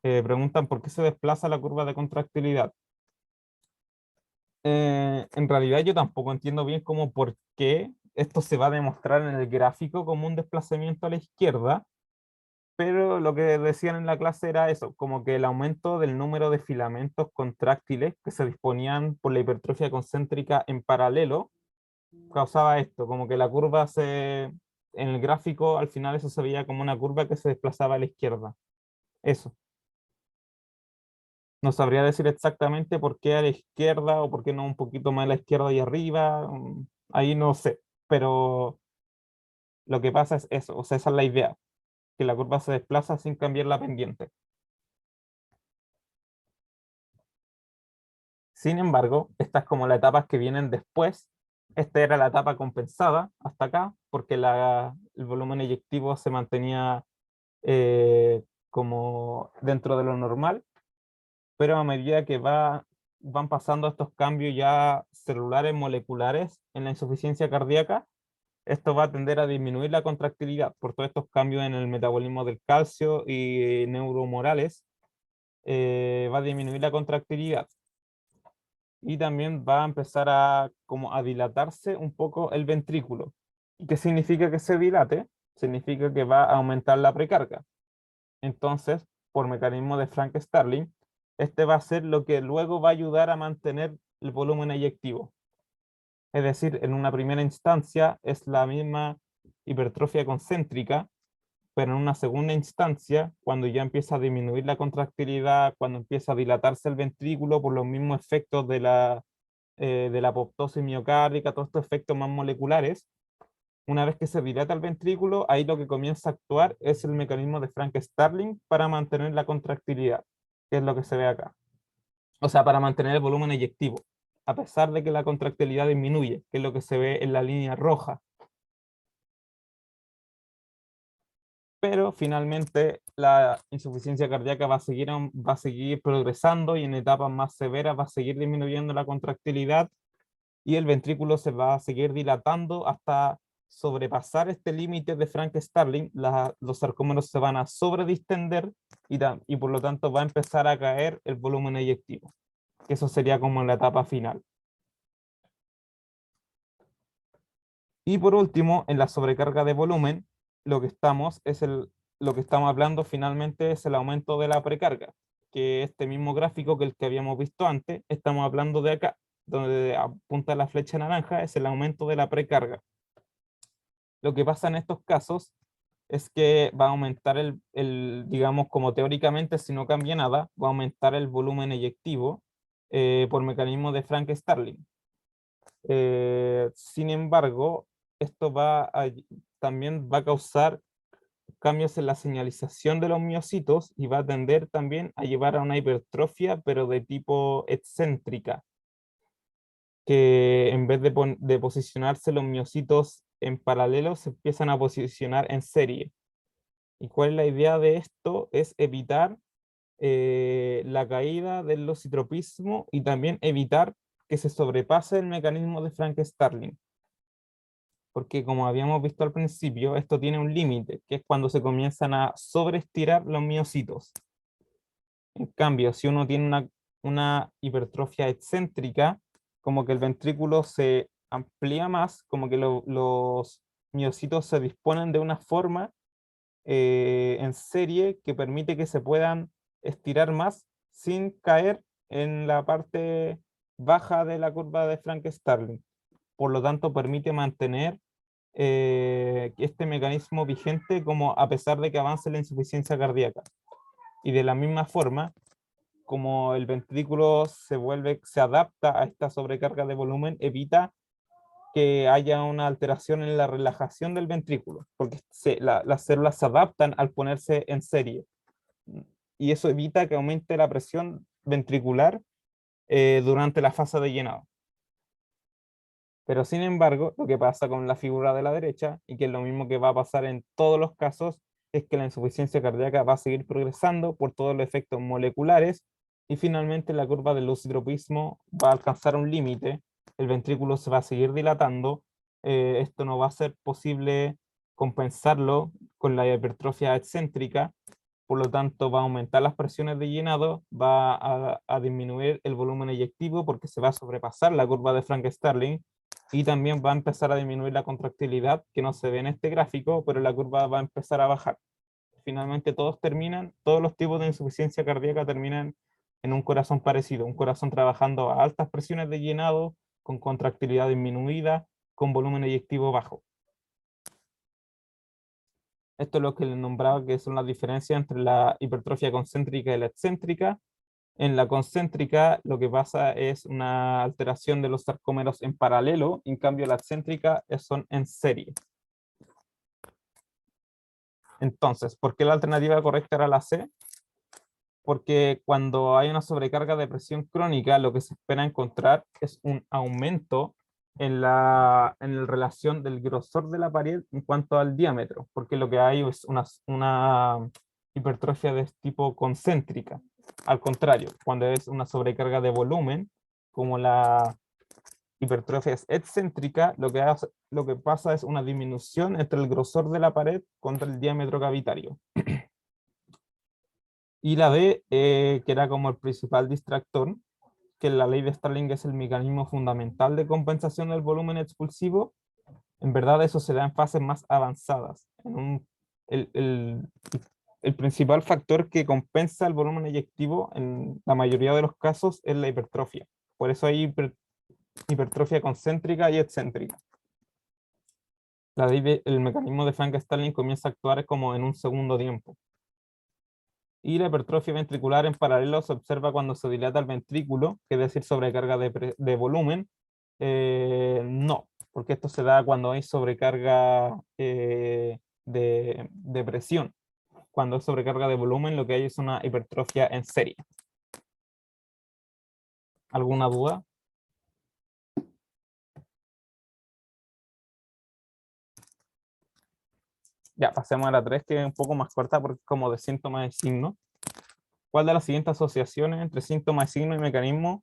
Preguntan por qué se desplaza la curva de contractilidad. En realidad yo tampoco entiendo bien cómo por qué esto se va a demostrar en el gráfico como un desplazamiento a la izquierda, pero lo que decían en la clase era eso, como que el aumento del número de filamentos contráctiles que se disponían por la hipertrofia concéntrica en paralelo causaba esto, como que la curva en el gráfico al final eso se veía como una curva que se desplazaba a la izquierda. Eso. No sabría decir exactamente por qué a la izquierda o por qué no un poquito más a la izquierda y arriba. Ahí no sé. Pero lo que pasa es eso. O sea, esa es la idea. Que la curva se desplaza sin cambiar la pendiente. Sin embargo, estas como las etapas que vienen después. Esta era la etapa compensada hasta acá, porque el volumen eyectivo se mantenía como dentro de lo normal, pero a medida que van pasando estos cambios ya celulares, moleculares en la insuficiencia cardíaca, esto va a tender a disminuir la contractilidad por todos estos cambios en el metabolismo del calcio y neuromorales, va a disminuir la contractilidad y también va a empezar como a dilatarse un poco el ventrículo. ¿Y qué significa que se dilate? Significa que va a aumentar la precarga. Entonces, por mecanismo de Frank-Starling, este va a ser lo que luego va a ayudar a mantener el volumen eyectivo. Es decir, en una primera instancia es la misma hipertrofia concéntrica, pero en una segunda instancia, cuando ya empieza a disminuir la contractilidad, cuando empieza a dilatarse el ventrículo por los mismos efectos de la apoptosis miocárdica, todos estos efectos más moleculares, una vez que se dilata el ventrículo, ahí lo que comienza a actuar es el mecanismo de Frank-Starling para mantener la contractilidad, que es lo que se ve acá. O sea, para mantener el volumen eyectivo, a pesar de que la contractilidad disminuye, que es lo que se ve en la línea roja. Pero finalmente la insuficiencia cardíaca va a seguir progresando y en etapas más severas va a seguir disminuyendo la contractilidad y el ventrículo se va a seguir dilatando hasta sobrepasar este límite de Frank-Starling. Los sarcómeros se van a sobredistender y por lo tanto va a empezar a caer el volumen eyectivo, que eso sería como la etapa final. Y por último, en la sobrecarga de volumen, lo que estamos hablando finalmente es el aumento de la precarga, que este mismo gráfico que el que habíamos visto antes, estamos hablando de acá, donde apunta la flecha naranja, es el aumento de la precarga. Lo que pasa en estos casos es que va a aumentar digamos, como teóricamente, si no cambia nada, va a aumentar el volumen eyectivo por mecanismo de Frank-Starling. Sin embargo, esto también va a causar cambios en la señalización de los miocitos y va a tender también a llevar a una hipertrofia, pero de tipo excéntrica, que en vez de posicionarse los miocitos en paralelo, se empiezan a posicionar en serie. ¿Y cuál es la idea de esto? Es evitar la caída del lositropismo y también evitar que se sobrepase el mecanismo de Frank-Starling. Porque como habíamos visto al principio, esto tiene un límite, que es cuando se comienzan a sobreestirar los miocitos. En cambio, si uno tiene una hipertrofia excéntrica, como que el ventrículo se amplía más, como que los miocitos se disponen de una forma en serie que permite que se puedan estirar más sin caer en la parte baja de la curva de Frank-Starling. por lo tanto permite mantener este mecanismo vigente como a pesar de que avance la insuficiencia cardíaca. Y de la misma forma, como el ventrículo se adapta a esta sobrecarga de volumen, evita que haya una alteración en la relajación del ventrículo, porque las células se adaptan al ponerse en serie. Y eso evita que aumente la presión ventricular durante la fase de llenado. Pero sin embargo, lo que pasa con la figura de la derecha, y que es lo mismo que va a pasar en todos los casos, es que la insuficiencia cardíaca va a seguir progresando por todos los efectos moleculares, y finalmente la curva del lucidropismo va a alcanzar un límite, el ventrículo se va a seguir dilatando, esto no va a ser posible compensarlo con la hipertrofia excéntrica, por lo tanto va a aumentar las presiones de llenado, va a disminuir el volumen eyectivo porque se va a sobrepasar la curva de Frank-Starling, y también va a empezar a disminuir la contractilidad, que no se ve en este gráfico, pero la curva va a empezar a bajar. Finalmente todos los tipos de insuficiencia cardíaca terminan en un corazón parecido, un corazón trabajando a altas presiones de llenado, con contractilidad disminuida, con volumen eyectivo bajo. Esto es lo que le nombraba que son las diferencias entre la hipertrofia concéntrica y la excéntrica. En la concéntrica lo que pasa es una alteración de los sarcómeros en paralelo, en cambio la excéntrica son en serie. Entonces, ¿por qué la alternativa correcta era la C? Porque cuando hay una sobrecarga de presión crónica, lo que se espera encontrar es un aumento en la relación del grosor de la pared en cuanto al diámetro, porque lo que hay es una hipertrofia de tipo concéntrica. Al contrario, cuando es una sobrecarga de volumen, como la hipertrofia es excéntrica, lo que pasa es una disminución entre el grosor de la pared contra el diámetro cavitario. Y la D, que era como el principal distractor, que la ley de Starling es el mecanismo fundamental de compensación del volumen expulsivo, en verdad eso se da en fases más avanzadas. El principal factor que compensa el volumen eyectivo en la mayoría de los casos es la hipertrofia. Por eso hay hipertrofia concéntrica y excéntrica. El mecanismo de Frank-Starling comienza a actuar como en un segundo tiempo. Y la hipertrofia ventricular en paralelo se observa cuando se dilata el ventrículo, que es decir, sobrecarga de volumen. No, porque esto se da cuando hay sobrecarga de presión. Cuando hay sobrecarga de volumen, lo que hay es una hipertrofia en serie. ¿Alguna duda? Ya, pasemos a la 3, que es un poco más corta porque es como de síntomas y signos. ¿Cuál de las siguientes asociaciones entre síntomas, signos y mecanismos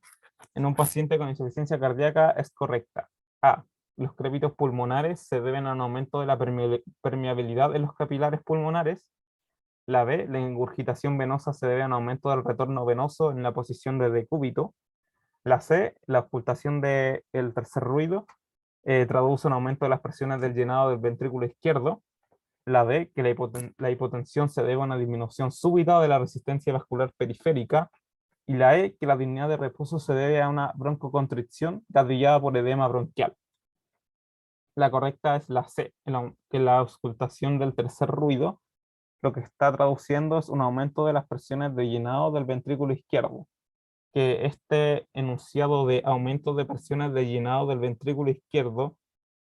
en un paciente con insuficiencia cardíaca es correcta? A. Los crépitos pulmonares se deben a un aumento de la permeabilidad en los capilares pulmonares. La B. La ingurgitación venosa se debe a un aumento del retorno venoso en la posición de decúbito. La C. La ocultación del tercer ruido traduce un aumento de las presiones del llenado del ventrículo izquierdo. La D, que la hipotensión se debe a una disminución súbita de la resistencia vascular periférica. Y la E, que la disnea de reposo se debe a una broncoconstricción gatillada por edema bronquial. La correcta es la C, que la auscultación del tercer ruido lo que está traduciendo es un aumento de las presiones de llenado del ventrículo izquierdo. Que este enunciado de aumento de presiones de llenado del ventrículo izquierdo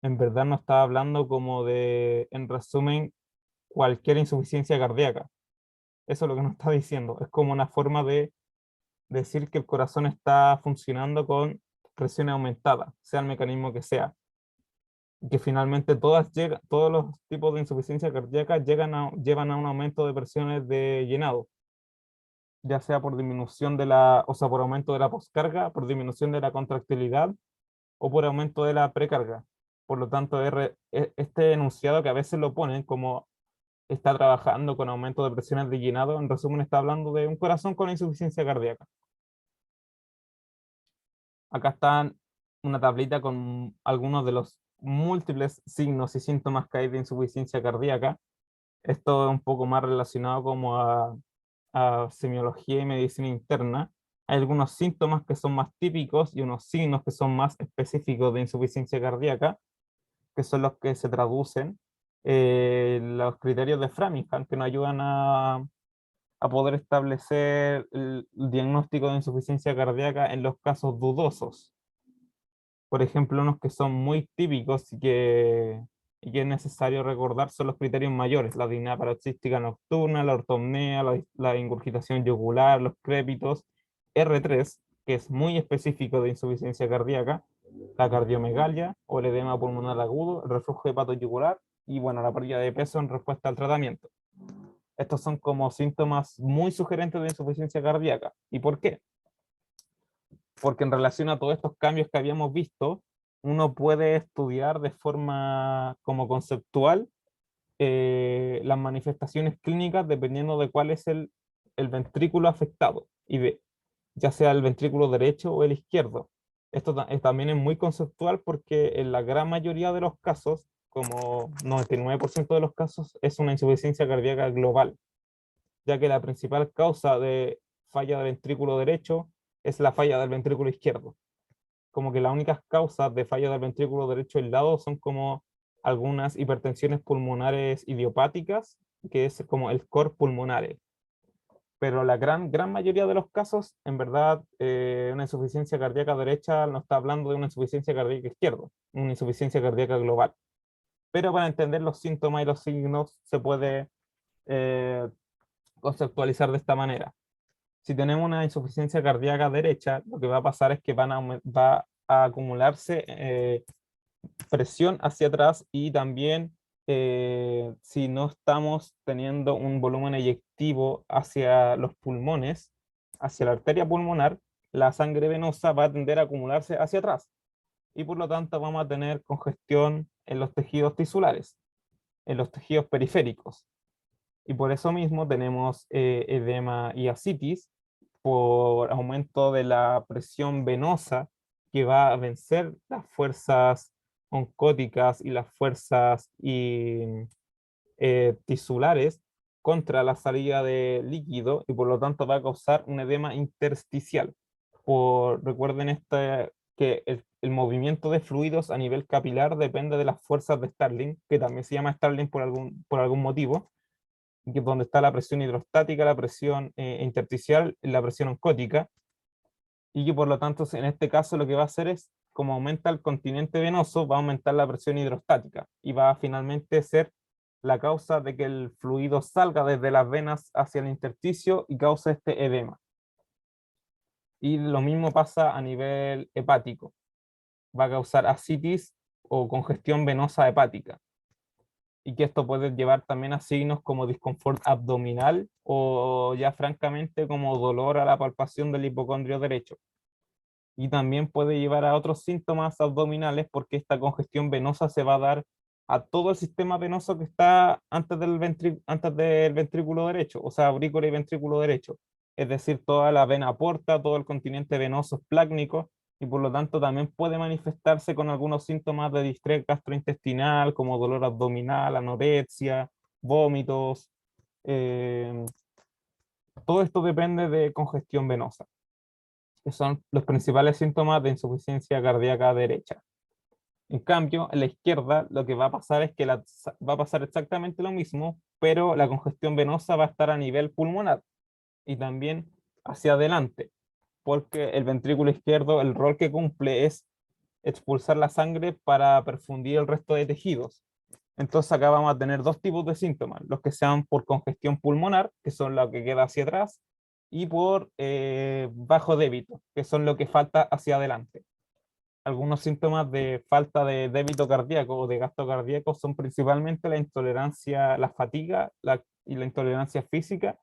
en verdad no está hablando como de, en resumen, cualquier insuficiencia cardíaca. Eso es lo que nos está diciendo. Es como una forma de decir que el corazón está funcionando con presión aumentada, sea el mecanismo que sea. Y que finalmente todos los tipos de insuficiencia cardíaca llevan a un aumento de presiones de llenado, ya sea por disminución o sea, por aumento de la poscarga, por disminución de la contractilidad o por aumento de la precarga. Por lo tanto, este enunciado que a veces lo ponen como está trabajando con aumento de presiones de llenado, en resumen está hablando de un corazón con insuficiencia cardíaca. Acá están una tablita con algunos de los múltiples signos y síntomas que hay de insuficiencia cardíaca. Esto es un poco más relacionado como a semiología y medicina interna. Hay algunos síntomas que son más típicos y unos signos que son más específicos de insuficiencia cardíaca, que son los que se traducen los criterios de Framingham, que nos ayudan a poder establecer el diagnóstico de insuficiencia cardíaca en los casos dudosos. Por ejemplo, unos que son muy típicos y que es necesario recordar son los criterios mayores: la disnea paroxística nocturna, la ortopnea, la ingurgitación yugular, los crépitos, R3, que es muy específico de insuficiencia cardíaca, la cardiomegalia o el edema pulmonar agudo, el reflujo hepatoyugular y, bueno, la pérdida de peso en respuesta al tratamiento. Estos son como síntomas muy sugerentes de insuficiencia cardíaca. ¿Y por qué? Porque en relación a todos estos cambios que habíamos visto, uno puede estudiar de forma como conceptual las manifestaciones clínicas dependiendo de cuál es el ventrículo afectado, ya sea el ventrículo derecho o el izquierdo. Esto también es muy conceptual porque en la gran mayoría de los casos, como 99% de los casos, es una insuficiencia cardíaca global, ya que la principal causa de falla del ventrículo derecho es la falla del ventrículo izquierdo. Como que las únicas causas de falla del ventrículo derecho aislado son como algunas hipertensiones pulmonares idiopáticas, que es como el cor pulmonare. Pero la gran mayoría de los casos, en verdad, una insuficiencia cardíaca derecha no está hablando de una insuficiencia cardíaca izquierda, una insuficiencia cardíaca global. Pero para entender los síntomas y los signos se puede conceptualizar de esta manera. Si tenemos una insuficiencia cardíaca derecha, lo que va a pasar es que va a acumularse presión hacia atrás y también si no estamos teniendo un volumen eyectivo hacia los pulmones, hacia la arteria pulmonar, la sangre venosa va a tender a acumularse hacia atrás y por lo tanto vamos a tener congestión en los tejidos tisulares, en los tejidos periféricos. Y por eso mismo tenemos edema y ascitis por aumento de la presión venosa que va a vencer las fuerzas oncóticas y las fuerzas tisulares contra la salida de líquido y por lo tanto va a causar un edema intersticial. Recuerden que el movimiento de fluidos a nivel capilar depende de las fuerzas de Starling, que también se llama Starling por algún motivo, que donde está la presión hidrostática, la presión intersticial y la presión oncótica, y que por lo tanto en este caso lo que va a hacer es, como aumenta el continente venoso, va a aumentar la presión hidrostática y va a finalmente ser la causa de que el fluido salga desde las venas hacia el intersticio y cause este edema. Y lo mismo pasa a nivel hepático. Va a causar ascitis o congestión venosa hepática. Y que esto puede llevar también a signos como disconfort abdominal o ya francamente como dolor a la palpación del hipocondrio derecho. Y también puede llevar a otros síntomas abdominales porque esta congestión venosa se va a dar a todo el sistema venoso que está antes del ventrículo derecho, o sea, aurícula y ventrículo derecho. Es decir, toda la vena porta, todo el continente venoso esplácnico, y por lo tanto también puede manifestarse con algunos síntomas de distrés gastrointestinal, como dolor abdominal, anorexia, vómitos. eh, Todo esto depende de congestión venosa, que son los principales síntomas de insuficiencia cardíaca derecha. En cambio, en la izquierda lo que va a pasar es que va a pasar exactamente lo mismo, pero la congestión venosa va a estar a nivel pulmonar y también hacia adelante, porque el ventrículo izquierdo, el rol que cumple es expulsar la sangre para perfundir el resto de tejidos. Entonces acá vamos a tener dos tipos de síntomas: los que sean por congestión pulmonar, que son lo que queda hacia atrás, y por bajo débito, que son lo que falta hacia adelante. Algunos síntomas de falta de débito cardíaco o de gasto cardíaco son principalmente la intolerancia, la fatiga y la intolerancia física.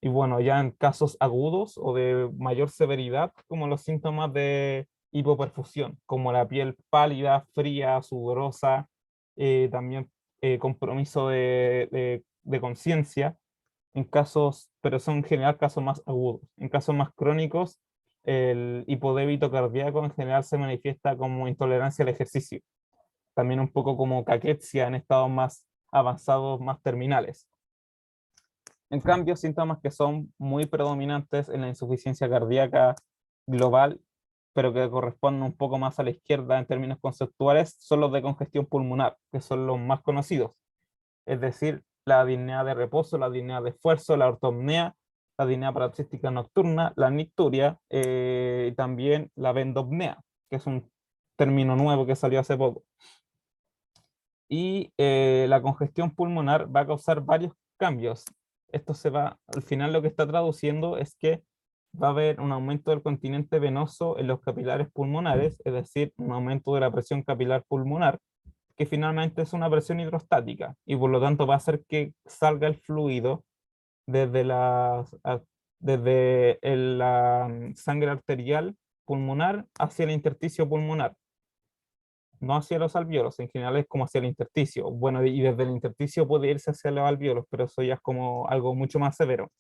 Y bueno, ya en casos agudos o de mayor severidad, como los síntomas de hipoperfusión, como la piel pálida, fría, sudorosa, también compromiso de conciencia, en casos, pero son en general casos más agudos. En casos más crónicos, el hipodébito cardíaco en general se manifiesta como intolerancia al ejercicio, también un poco como caquexia en estados más avanzados, más terminales. En cambio, síntomas que son muy predominantes en la insuficiencia cardíaca global, pero que corresponden un poco más a la izquierda en términos conceptuales, son los de congestión pulmonar, que son los más conocidos. Es decir, la disnea de reposo, la disnea de esfuerzo, la ortopnea, la disnea paroxística nocturna, la nicturia y también la bendopnea, que es un término nuevo que salió hace poco. Y la congestión pulmonar va a causar varios cambios. Esto se va, al final lo que está traduciendo es que va a haber un aumento del continente venoso en los capilares pulmonares, es decir, un aumento de la presión capilar pulmonar, que finalmente es una presión hidrostática, y por lo tanto va a hacer que salga el fluido desde la sangre arterial pulmonar hacia el intersticio pulmonar, no hacia los alvéolos, en general es como hacia el intersticio. Bueno, y desde el intersticio puede irse hacia los alvéolos, pero eso ya es como algo mucho más severo.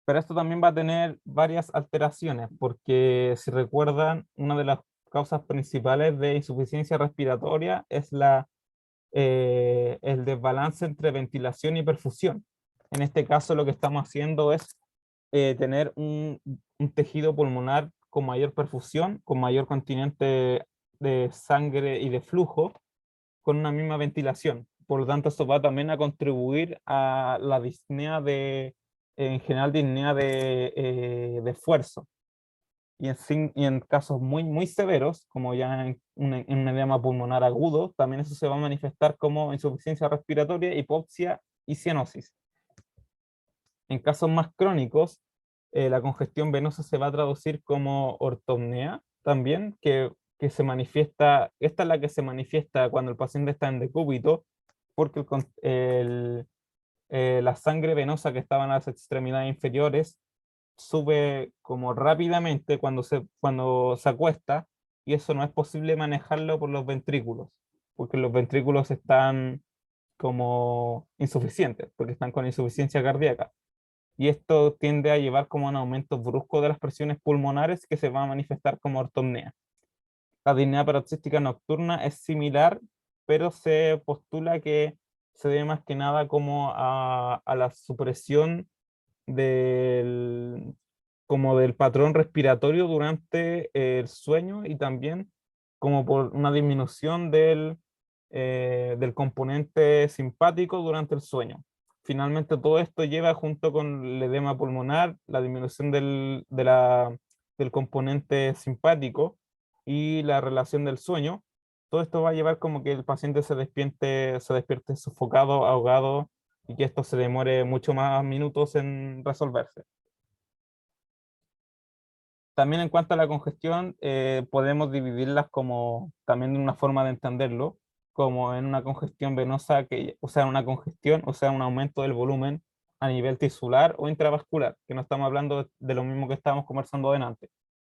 Pero esto también va a tener varias alteraciones, porque si recuerdan, una de las causas principales de insuficiencia respiratoria es el desbalance entre ventilación y perfusión. En este caso lo que estamos haciendo es tener un tejido pulmonar con mayor perfusión, con mayor continente de sangre y de flujo, con una misma ventilación. Por lo tanto, eso va también a contribuir a la disnea en general, disnea de esfuerzo. Y en casos muy, muy severos, como ya en un edema pulmonar agudo, también eso se va a manifestar como insuficiencia respiratoria, hipoxia y cianosis. En casos más crónicos, la congestión venosa se va a traducir como ortopnea también, que se manifiesta, esta es la que se manifiesta cuando el paciente está en decúbito, porque la sangre venosa que estaba en las extremidades inferiores sube como rápidamente cuando se acuesta, y eso no es posible manejarlo por los ventrículos, porque los ventrículos están como insuficientes, porque están con insuficiencia cardíaca. Y esto tiende a llevar como un aumento brusco de las presiones pulmonares que se va a manifestar como ortopnea. La disnea paroxística nocturna es similar, pero se postula que se debe más que nada como a la supresión del, como del patrón respiratorio durante el sueño, y también como por una disminución del componente simpático durante el sueño. Finalmente todo esto lleva, junto con el edema pulmonar, la disminución del componente simpático y la relación del sueño. Todo esto va a llevar como que el paciente se despierte sofocado, ahogado, y que esto se demore mucho más minutos en resolverse. También en cuanto a la congestión, podemos dividirlas como, también de una forma de entenderlo, como en una congestión venosa, o sea, una congestión, o sea, un aumento del volumen a nivel tisular o intravascular, que no estamos hablando de lo mismo que estábamos conversando delante.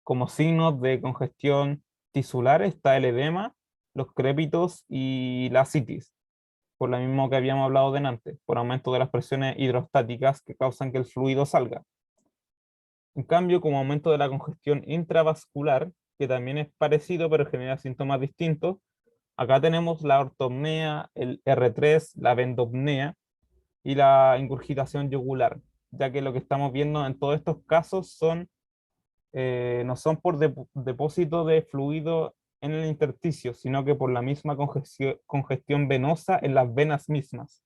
Como signos de congestión tisular está el edema, los crépitos y la ascitis, por lo mismo que habíamos hablado delante, por aumento de las presiones hidrostáticas que causan que el fluido salga. En cambio, como aumento de la congestión intravascular, que también es parecido pero genera síntomas distintos, acá tenemos la ortopnea, el R3, la bendopnea y la ingurgitación yugular, ya que lo que estamos viendo en todos estos casos no son por depósito de fluido en el intersticio, sino que por la misma congestión venosa en las venas mismas.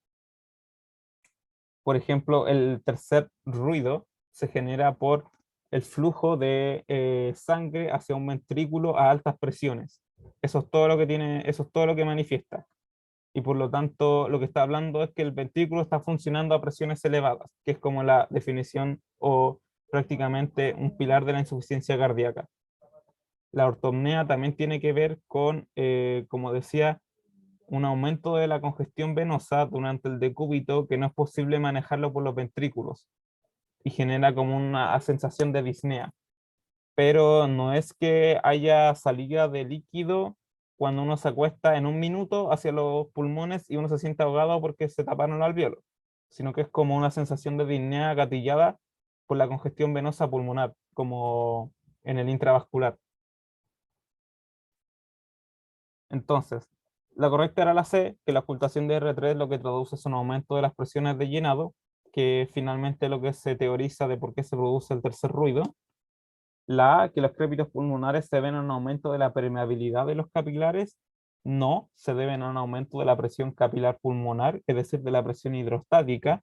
Por ejemplo, el tercer ruido se genera por el flujo de sangre hacia un ventrículo a altas presiones. Eso es todo lo que tiene, eso es todo lo que manifiesta. Y por lo tanto, lo que está hablando es que el ventrículo está funcionando a presiones elevadas, que es como la definición o prácticamente un pilar de la insuficiencia cardíaca. La ortopnea también tiene que ver con, como decía, un aumento de la congestión venosa durante el decúbito que no es posible manejarlo por los ventrículos, y genera como una sensación de disnea. Pero no es que haya salida de líquido cuando uno se acuesta en un minuto hacia los pulmones y uno se siente ahogado porque se taparon los alvéolos, sino que es como una sensación de disnea gatillada por la congestión venosa pulmonar, como en el intravascular. Entonces, La correcta era la C, que la ocultación de R3 lo que traduce es un aumento de las presiones de llenado, que finalmente lo que se teoriza de por qué se produce el tercer ruido. La A, que los crépitos pulmonares se deben a un aumento de la permeabilidad de los capilares. No, se deben a un aumento de la presión capilar pulmonar, es decir, de la presión hidrostática.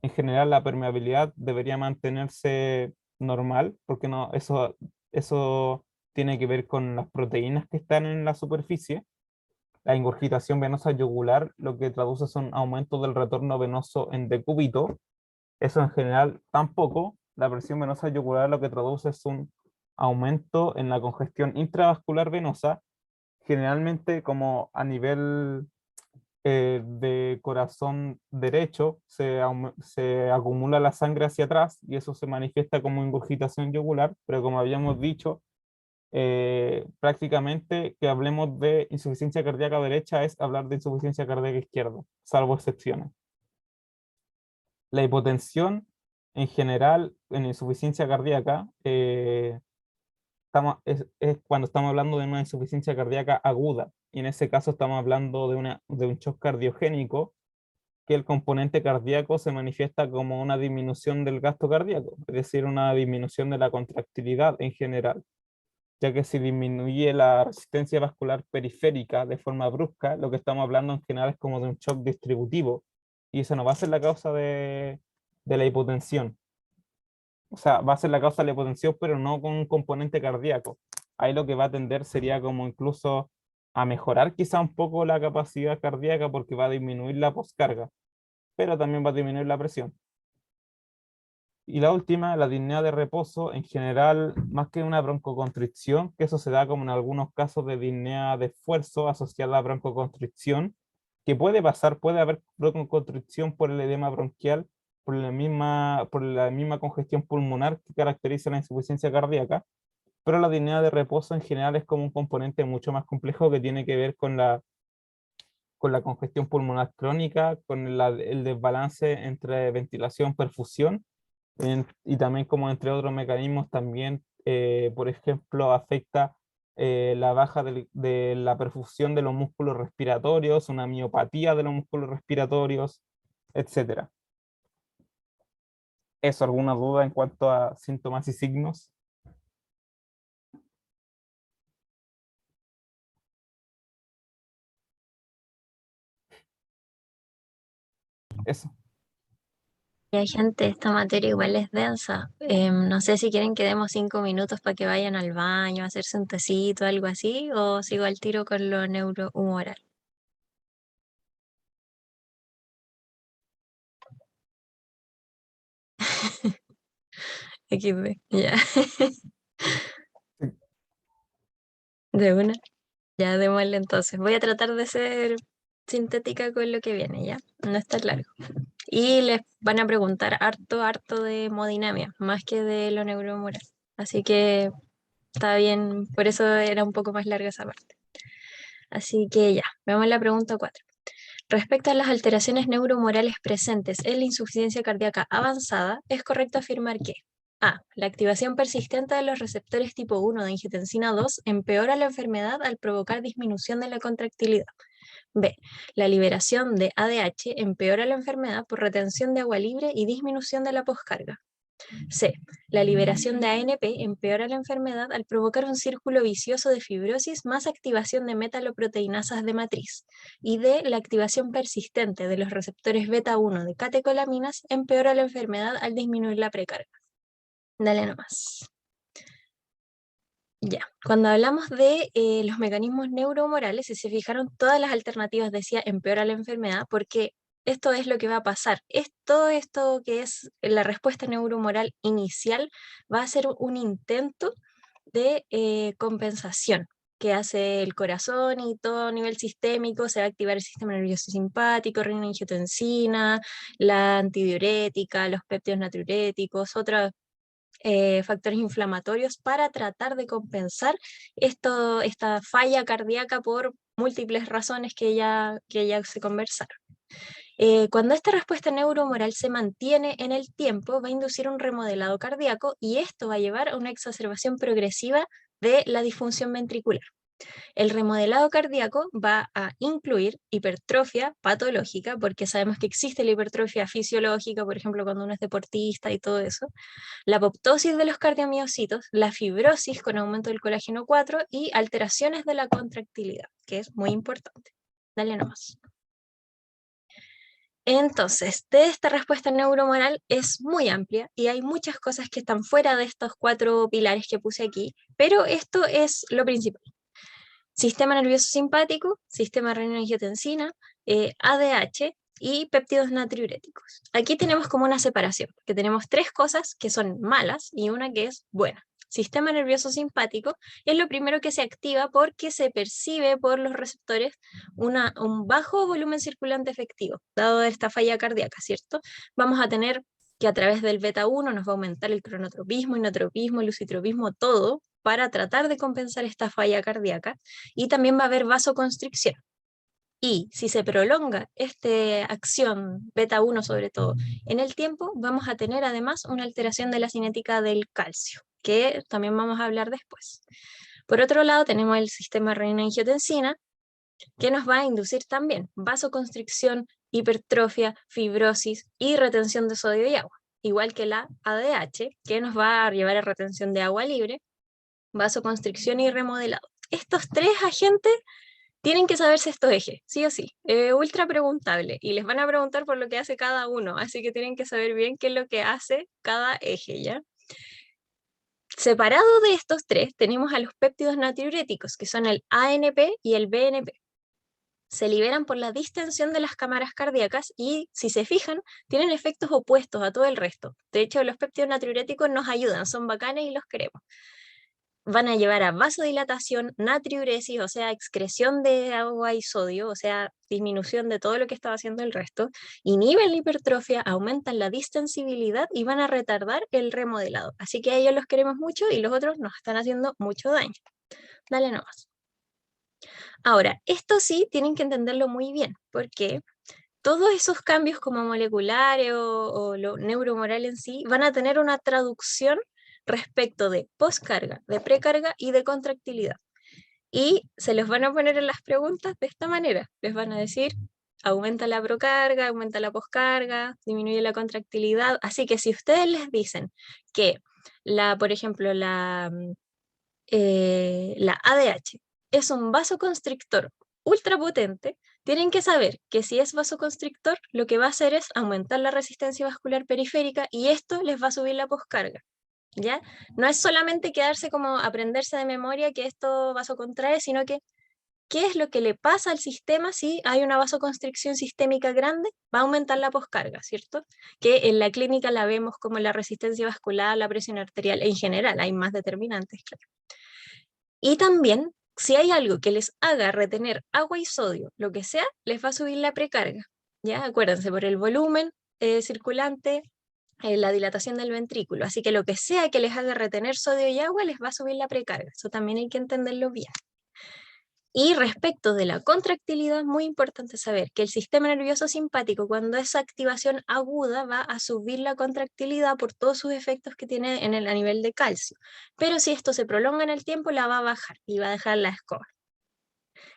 En general, la permeabilidad debería mantenerse normal, porque no, eso tiene que ver con las proteínas que están en la superficie. La ingurgitación venosa yugular lo que traduce son aumentos del retorno venoso en decúbito. Eso en general tampoco. La presión venosa yugular lo que traduce es un aumento en la congestión intravascular venosa, generalmente como a nivel de corazón derecho se acumula la sangre hacia atrás y eso se manifiesta como ingurgitación yugular, pero como habíamos dicho, prácticamente que hablemos de insuficiencia cardíaca derecha es hablar de insuficiencia cardíaca izquierda, salvo excepciones. La hipotensión, en general, en insuficiencia cardíaca, es cuando estamos hablando de una insuficiencia cardíaca aguda, y en ese caso estamos hablando de un shock cardiogénico, que el componente cardíaco se manifiesta como una disminución del gasto cardíaco, es decir, una disminución de la contractilidad en general, ya que si disminuye la resistencia vascular periférica de forma brusca, lo que estamos hablando en general es como de un shock distributivo, y eso no va a ser la causa de la hipotensión. O sea, va a ser la causa de la hipotensión, pero no con un componente cardíaco. Ahí lo que va a tender sería como incluso a mejorar quizá un poco la capacidad cardíaca porque va a disminuir la poscarga, pero también va a disminuir la presión. Y la última, la disnea de reposo, en general, más que una broncoconstricción, que eso se da como en algunos casos de disnea de esfuerzo asociada a broncoconstricción, que puede pasar, puede haber broncoconstricción por el edema bronquial, por la misma congestión pulmonar que caracteriza la insuficiencia cardíaca, pero la disnea de reposo en general es como un componente mucho más complejo que tiene que ver con la congestión pulmonar crónica, con el desbalance entre ventilación-perfusión, y también como entre otros mecanismos también, por ejemplo, afecta la baja de la perfusión de los músculos respiratorios, una miopatía de los músculos respiratorios, etcétera. ¿Eso, alguna duda en cuanto a síntomas y signos? Eso. Y hay gente, esta materia igual es densa. No sé si quieren que demos 5 minutos para que vayan al baño, a hacerse un tecito, algo así, o sigo al tiro con lo neurohumoral. XD, ya. Sí. De una. Ya démosle entonces. Voy a tratar de ser sintética con lo que viene, ¿ya? No es tan largo. Y les van a preguntar harto de hemodinamia, más que de lo neurohumoral. Así que está bien, por eso era un poco más larga esa parte. Así que ya, veamos la pregunta 4. Respecto a las alteraciones neuromorales presentes en la insuficiencia cardíaca avanzada, es correcto afirmar que A. La activación persistente de los receptores tipo 1 de angiotensina 2 empeora la enfermedad al provocar disminución de la contractilidad. B. La liberación de ADH empeora la enfermedad por retención de agua libre y disminución de la poscarga. C. La liberación de ANP empeora la enfermedad al provocar un círculo vicioso de fibrosis más activación de metaloproteinasas de matriz. Y D. La activación persistente de los receptores beta 1 de catecolaminas empeora la enfermedad al disminuir la precarga. Dale nomás. Ya, cuando hablamos de los mecanismos neuromorales, si se fijaron, todas las alternativas decía empeora la enfermedad porque esto es lo que va a pasar. Todo esto que es la respuesta neuromoral inicial va a ser un intento de compensación que hace el corazón y todo a nivel sistémico. Se va a activar el sistema nervioso simpático, renin-angiotensina, la antidiurética, los péptidos natriuréticos, otras factores inflamatorios para tratar de compensar esta falla cardíaca por múltiples razones que ya se conversaron. Cuando esta respuesta neuromoral se mantiene en el tiempo, va a inducir un remodelado cardíaco y esto va a llevar a una exacerbación progresiva de la disfunción ventricular. El remodelado cardíaco va a incluir hipertrofia patológica, porque sabemos que existe la hipertrofia fisiológica, por ejemplo, cuando uno es deportista y todo eso, la apoptosis de los cardiomiocitos, la fibrosis con aumento del colágeno 4 y alteraciones de la contractilidad, que es muy importante. Dale nomás. Entonces, de esta respuesta neuromoral es muy amplia y hay muchas cosas que están fuera de estos 4 pilares que puse aquí, pero esto es lo principal. Sistema nervioso simpático, sistema renina-angiotensina, ADH y péptidos natriuréticos. Aquí tenemos como una separación, que tenemos 3 cosas que son malas y una que es buena. Sistema nervioso simpático es lo primero que se activa porque se percibe por los receptores un bajo volumen circulante efectivo, dado esta falla cardíaca, ¿cierto? Vamos a tener que a través del beta 1 nos va a aumentar el cronotropismo, inotropismo, lucitropismo, todo, para tratar de compensar esta falla cardíaca, y también va a haber vasoconstricción. Y si se prolonga esta acción beta 1 sobre todo en el tiempo, vamos a tener además una alteración de la cinética del calcio, que también vamos a hablar después. Por otro lado, tenemos el sistema renina-angiotensina, que nos va a inducir también vasoconstricción, hipertrofia, fibrosis y retención de sodio y agua, igual que la ADH, que nos va a llevar a retención de agua libre, vasoconstricción y remodelado. Estos 3 agentes tienen que saberse estos ejes, sí o sí. Ultra preguntable, y les van a preguntar por lo que hace cada uno, así que tienen que saber bien qué es lo que hace cada eje, ¿ya? Separado de estos 3, tenemos a los péptidos natriuréticos, que son el ANP y el BNP. Se liberan por la distensión de las cámaras cardíacas y, si se fijan, tienen efectos opuestos a todo el resto. De hecho, los péptidos natriuréticos nos ayudan, son bacanes y los queremos. Van a llevar a vasodilatación, natriuresis, o sea, excreción de agua y sodio, o sea, disminución de todo lo que estaba haciendo el resto, inhiben la hipertrofia, aumentan la distensibilidad y van a retardar el remodelado. Así que a ellos los queremos mucho y los otros nos están haciendo mucho daño. Dale nomás. Ahora, esto sí tienen que entenderlo muy bien, porque todos esos cambios como moleculares o lo neuromoral en sí van a tener una traducción respecto de postcarga, de precarga y de contractilidad. Y se los van a poner en las preguntas de esta manera. Les van a decir, aumenta la procarga, aumenta la poscarga, disminuye la contractilidad. Así que si ustedes les dicen que, por ejemplo, la ADH es un vasoconstrictor ultra potente, tienen que saber que si es vasoconstrictor, lo que va a hacer es aumentar la resistencia vascular periférica y esto les va a subir la poscarga. ¿Ya? No es solamente quedarse como aprenderse de memoria que esto vasocontrae, sino que qué es lo que le pasa al sistema si hay una vasoconstricción sistémica grande, va a aumentar la poscarga, ¿cierto? Que en la clínica la vemos como la resistencia vascular, la presión arterial, en general hay más determinantes, claro. Y también, si hay algo que les haga retener agua y sodio, lo que sea, les va a subir la precarga, ¿ya? Acuérdense, por el volumen circulante, la dilatación del ventrículo, así que lo que sea que les haga retener sodio y agua les va a subir la precarga, eso también hay que entenderlo bien. Y respecto de la contractilidad, muy importante saber que el sistema nervioso simpático, cuando es activación aguda, va a subir la contractilidad por todos sus efectos que tiene a nivel de calcio, pero si esto se prolonga en el tiempo, la va a bajar y va a dejar la escoba.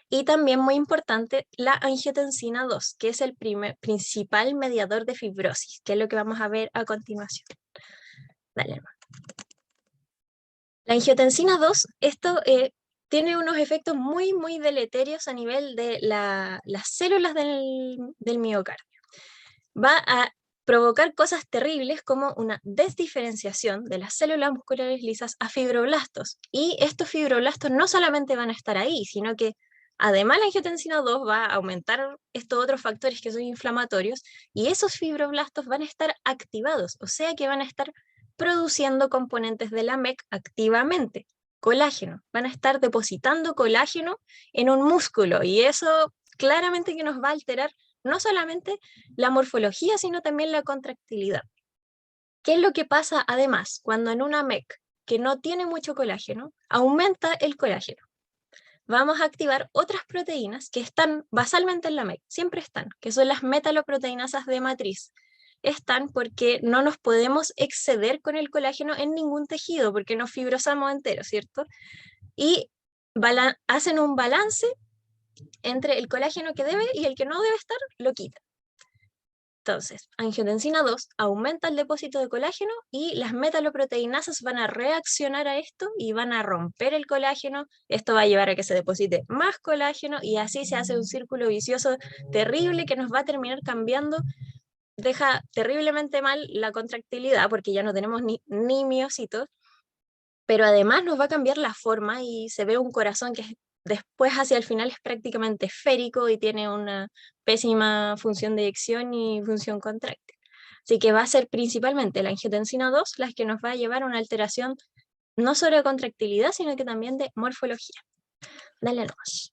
Y también muy importante, la angiotensina 2, que es el principal mediador de fibrosis, que es lo que vamos a ver a continuación. Dale, hermano. La angiotensina 2, esto tiene unos efectos muy, muy deleterios a nivel de las células del miocardio. Va a provocar cosas terribles como una desdiferenciación de las células musculares lisas a fibroblastos. Y estos fibroblastos no solamente van a estar ahí, sino que además la angiotensina 2 va a aumentar estos otros factores que son inflamatorios y esos fibroblastos van a estar activados, o sea que van a estar produciendo componentes de la MEC activamente, colágeno. Van a estar depositando colágeno en un músculo y eso claramente que nos va a alterar no solamente la morfología, sino también la contractilidad. ¿Qué es lo que pasa además cuando en una MEC que no tiene mucho colágeno, aumenta el colágeno? Vamos a activar otras proteínas que están basalmente en la MEC, siempre están, que son las metaloproteinasas de matriz. Están porque no nos podemos exceder con el colágeno en ningún tejido, porque nos fibrosamos enteros, ¿cierto? Y hacen un balance entre el colágeno que debe y el que no debe estar, lo quitan. Entonces, angiotensina 2 aumenta el depósito de colágeno y las metaloproteinasas van a reaccionar a esto y van a romper el colágeno. Esto va a llevar a que se deposite más colágeno y así se hace un círculo vicioso terrible que nos va a terminar cambiando. Deja terriblemente mal la contractilidad porque ya no tenemos ni miocitos, pero además nos va a cambiar la forma y se ve un corazón que después hacia el final es prácticamente esférico y tiene una pésima función de eyección y función contráctil. Así que va a ser principalmente la angiotensina 2 la que nos va a llevar a una alteración no solo de contractilidad, sino que también de morfología. Dale nomás.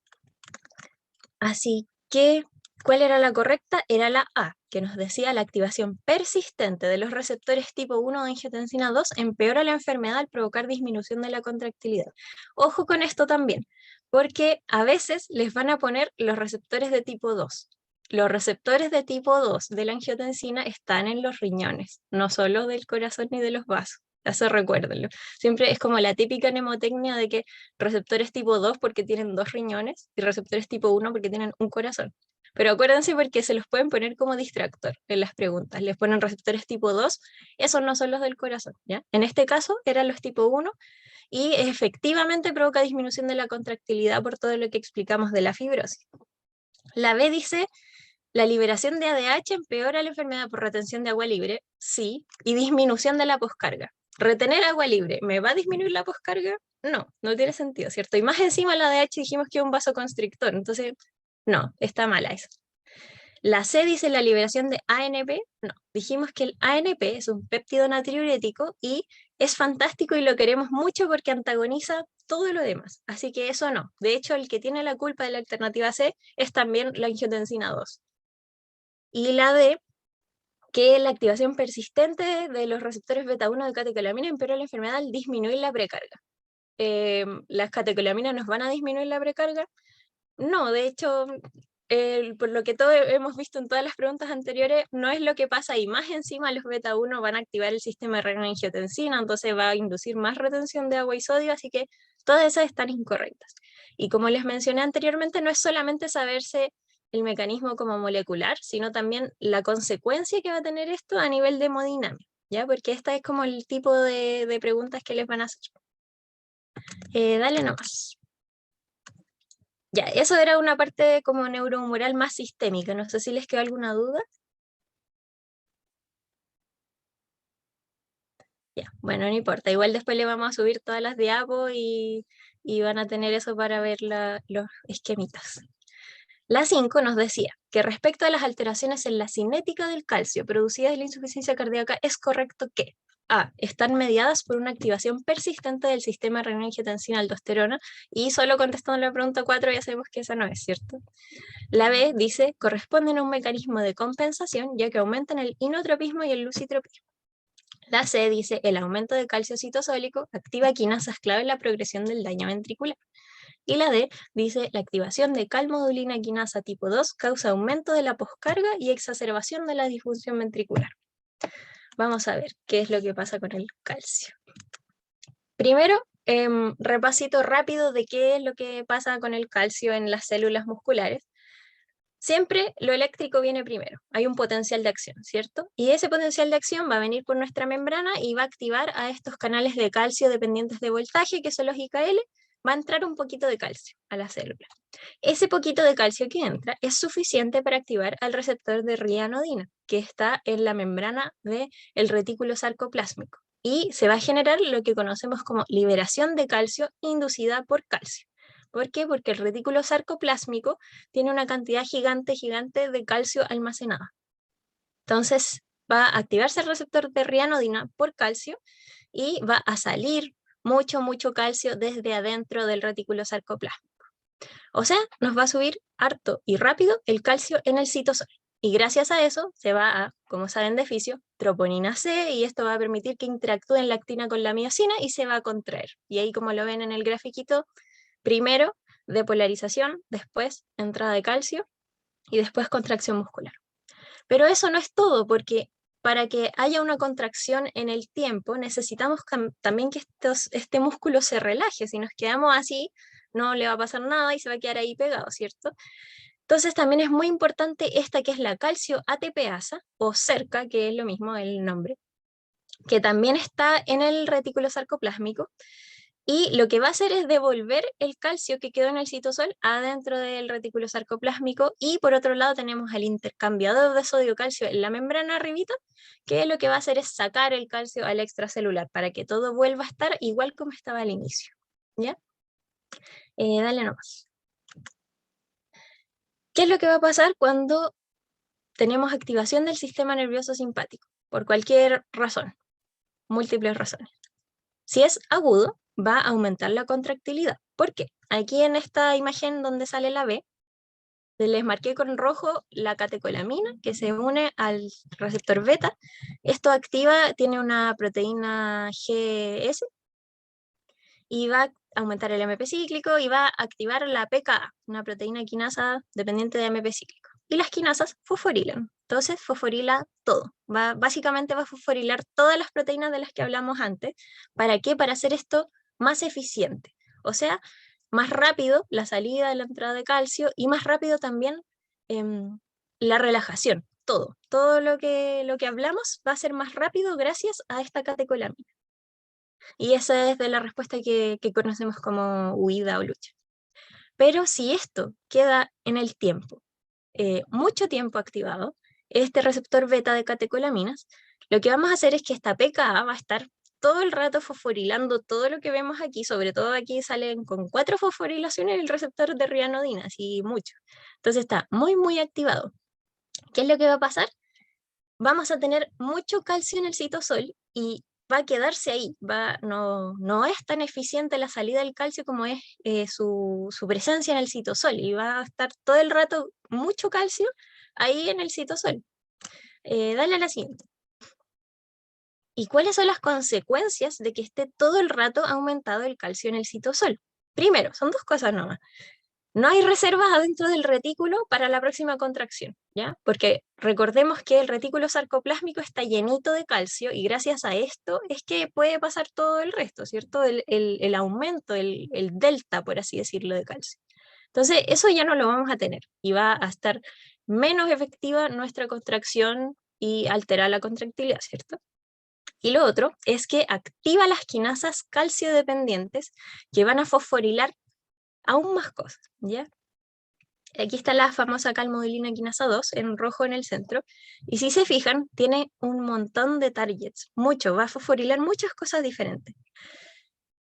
Así que, ¿cuál era la correcta? Era la A, que nos decía la activación persistente de los receptores tipo 1 de angiotensina 2 empeora la enfermedad al provocar disminución de la contractilidad. Ojo con esto también, porque a veces les van a poner los receptores de tipo 2. Los receptores de tipo 2 de la angiotensina están en los riñones, no solo del corazón ni de los vasos. Eso recuérdenlo. Siempre es como la típica mnemotecnia de que receptores tipo 2 porque tienen 2 riñones y receptores tipo 1 porque tienen un corazón. Pero acuérdense porque se los pueden poner como distractor en las preguntas. Les ponen receptores tipo 2, esos no son los del corazón, ¿ya? En este caso eran los tipo 1 y efectivamente provoca disminución de la contractilidad por todo lo que explicamos de la fibrosis. La B dice, la liberación de ADH empeora la enfermedad por retención de agua libre, sí, y disminución de la poscarga. ¿Retener agua libre me va a disminuir la poscarga? No, no tiene sentido, ¿cierto? Y más encima la ADH dijimos que es un vasoconstrictor, entonces no, está mala esa. La C dice la liberación de ANP, no, dijimos que el ANP es un péptido natriurético y es fantástico y lo queremos mucho porque antagoniza todo lo demás, así que eso no. De hecho, el que tiene la culpa de la alternativa C es también la angiotensina 2. Y la D, que la activación persistente de los receptores beta-1 de catecolamina empeora la enfermedad al disminuir la precarga. ¿Las catecolaminas nos van a disminuir la precarga? No, de hecho, por lo que todos hemos visto en todas las preguntas anteriores, no es lo que pasa y más encima los beta-1 van a activar el sistema de renin-angiotensina, entonces va a inducir más retención de agua y sodio, así que todas esas están incorrectas. Y como les mencioné anteriormente, no es solamente saberse el mecanismo como molecular, sino también la consecuencia que va a tener esto a nivel de hemodinámica, ¿ya? Porque esta es como el tipo de preguntas que les van a hacer. Dale nomás. Ya, eso era una parte como neurohumoral más sistémica. No sé si les quedó alguna duda. Ya, bueno, no importa. Igual después le vamos a subir todas las diapos y van a tener eso para ver los esquemitas. La 5 nos decía que respecto a las alteraciones en la cinética del calcio producidas de la insuficiencia cardíaca, es correcto que A, están mediadas por una activación persistente del sistema renina-angiotensina-aldosterona, y solo contestando la pregunta 4 ya sabemos que esa no es, ¿cierto? La B dice, corresponden a un mecanismo de compensación, ya que aumentan el inotropismo y el lucitropismo. La C dice, el aumento de calcio citosólico activa quinasas clave en la progresión del daño ventricular. Y la D dice, la activación de calmodulina quinasa tipo 2 causa aumento de la poscarga y exacerbación de la disfunción ventricular. Vamos a ver qué es lo que pasa con el calcio. Primero, repasito rápido de qué es lo que pasa con el calcio en las células musculares. Siempre lo eléctrico viene primero, hay un potencial de acción, ¿cierto? Y ese potencial de acción va a venir por nuestra membrana y va a activar a estos canales de calcio dependientes de voltaje, que son los IKL, va a entrar un poquito de calcio a la célula. Ese poquito de calcio que entra es suficiente para activar al receptor de rianodina, que está en la membrana del retículo sarcoplásmico. Y se va a generar lo que conocemos como liberación de calcio inducida por calcio. ¿Por qué? Porque el retículo sarcoplásmico tiene una cantidad gigante de calcio almacenado. Entonces va a activarse el receptor de rianodina por calcio y va a salir mucho calcio desde adentro del retículo sarcoplásmico. O sea, nos va a subir harto y rápido el calcio en el citosol. Y gracias a eso se va a, como saben de fisio, troponina C, y esto va a permitir que interactúen la actina con la miosina y se va a contraer. Y ahí, como lo ven en el grafiquito, primero depolarización, después entrada de calcio y después contracción muscular. Pero eso no es todo, porque para que haya una contracción en el tiempo necesitamos también que este músculo se relaje. Si nos quedamos así, no le va a pasar nada y se va a quedar ahí pegado, ¿cierto? Entonces también es muy importante esta que es la calcio ATPasa, o cerca, que es lo mismo el nombre, que también está en el retículo sarcoplásmico, y lo que va a hacer es devolver el calcio que quedó en el citosol adentro del retículo sarcoplásmico, y por otro lado tenemos el intercambiador de sodio-calcio en la membrana arribita, que lo que va a hacer es sacar el calcio al extracelular para que todo vuelva a estar igual como estaba al inicio, ¿ya? Dale nomás. ¿Qué es lo que va a pasar cuando tenemos activación del sistema nervioso simpático? Por cualquier razón, múltiples razones. Si es agudo, va a aumentar la contractilidad. ¿Por qué? Aquí en esta imagen donde sale la B, les marqué con rojo la catecolamina que se une al receptor beta. Esto activa, tiene una proteína GS y va a aumentar el AMP cíclico y va a activar la PKA, una proteína quinasa dependiente de AMP cíclico. Y las quinasas fosforilan. Entonces fosforila todo. Básicamente va a fosforilar todas las proteínas de las que hablamos antes. ¿Para qué? Para hacer esto más eficiente. O sea, más rápido la salida de la entrada de calcio y más rápido también la relajación. Todo lo que hablamos va a ser más rápido gracias a esta catecolamina. Y esa es de la respuesta que conocemos como huida o lucha. Pero si esto queda en el tiempo, mucho tiempo activado, este receptor beta de catecolaminas, lo que vamos a hacer es que esta PKA va a estar todo el rato fosforilando todo lo que vemos aquí, sobre todo aquí salen con 4 fosforilaciones el receptor de rianodina, así mucho. Entonces está muy, muy activado. ¿Qué es lo que va a pasar? Vamos a tener mucho calcio en el citosol y va a quedarse ahí, no es tan eficiente la salida del calcio como es su presencia en el citosol, y va a estar todo el rato mucho calcio ahí en el citosol. Dale a la siguiente. ¿Y cuáles son las consecuencias de que esté todo el rato aumentado el calcio en el citosol? Primero, son 2 cosas nomás. No hay reservas adentro del retículo para la próxima contracción, ¿ya? Porque recordemos que el retículo sarcoplásmico está llenito de calcio y gracias a esto es que puede pasar todo el resto, ¿cierto? El aumento, el delta, por así decirlo, de calcio. Entonces, eso ya no lo vamos a tener y va a estar menos efectiva nuestra contracción y alterar la contractilidad, ¿cierto? Y lo otro es que activa las quinasas calcio dependientes que van a fosforilar aún más cosas, ¿ya? Aquí está la famosa calmodulina quinasa 2 en rojo en el centro, y si se fijan, tiene un montón de targets, mucho, va a fosforilar muchas cosas diferentes.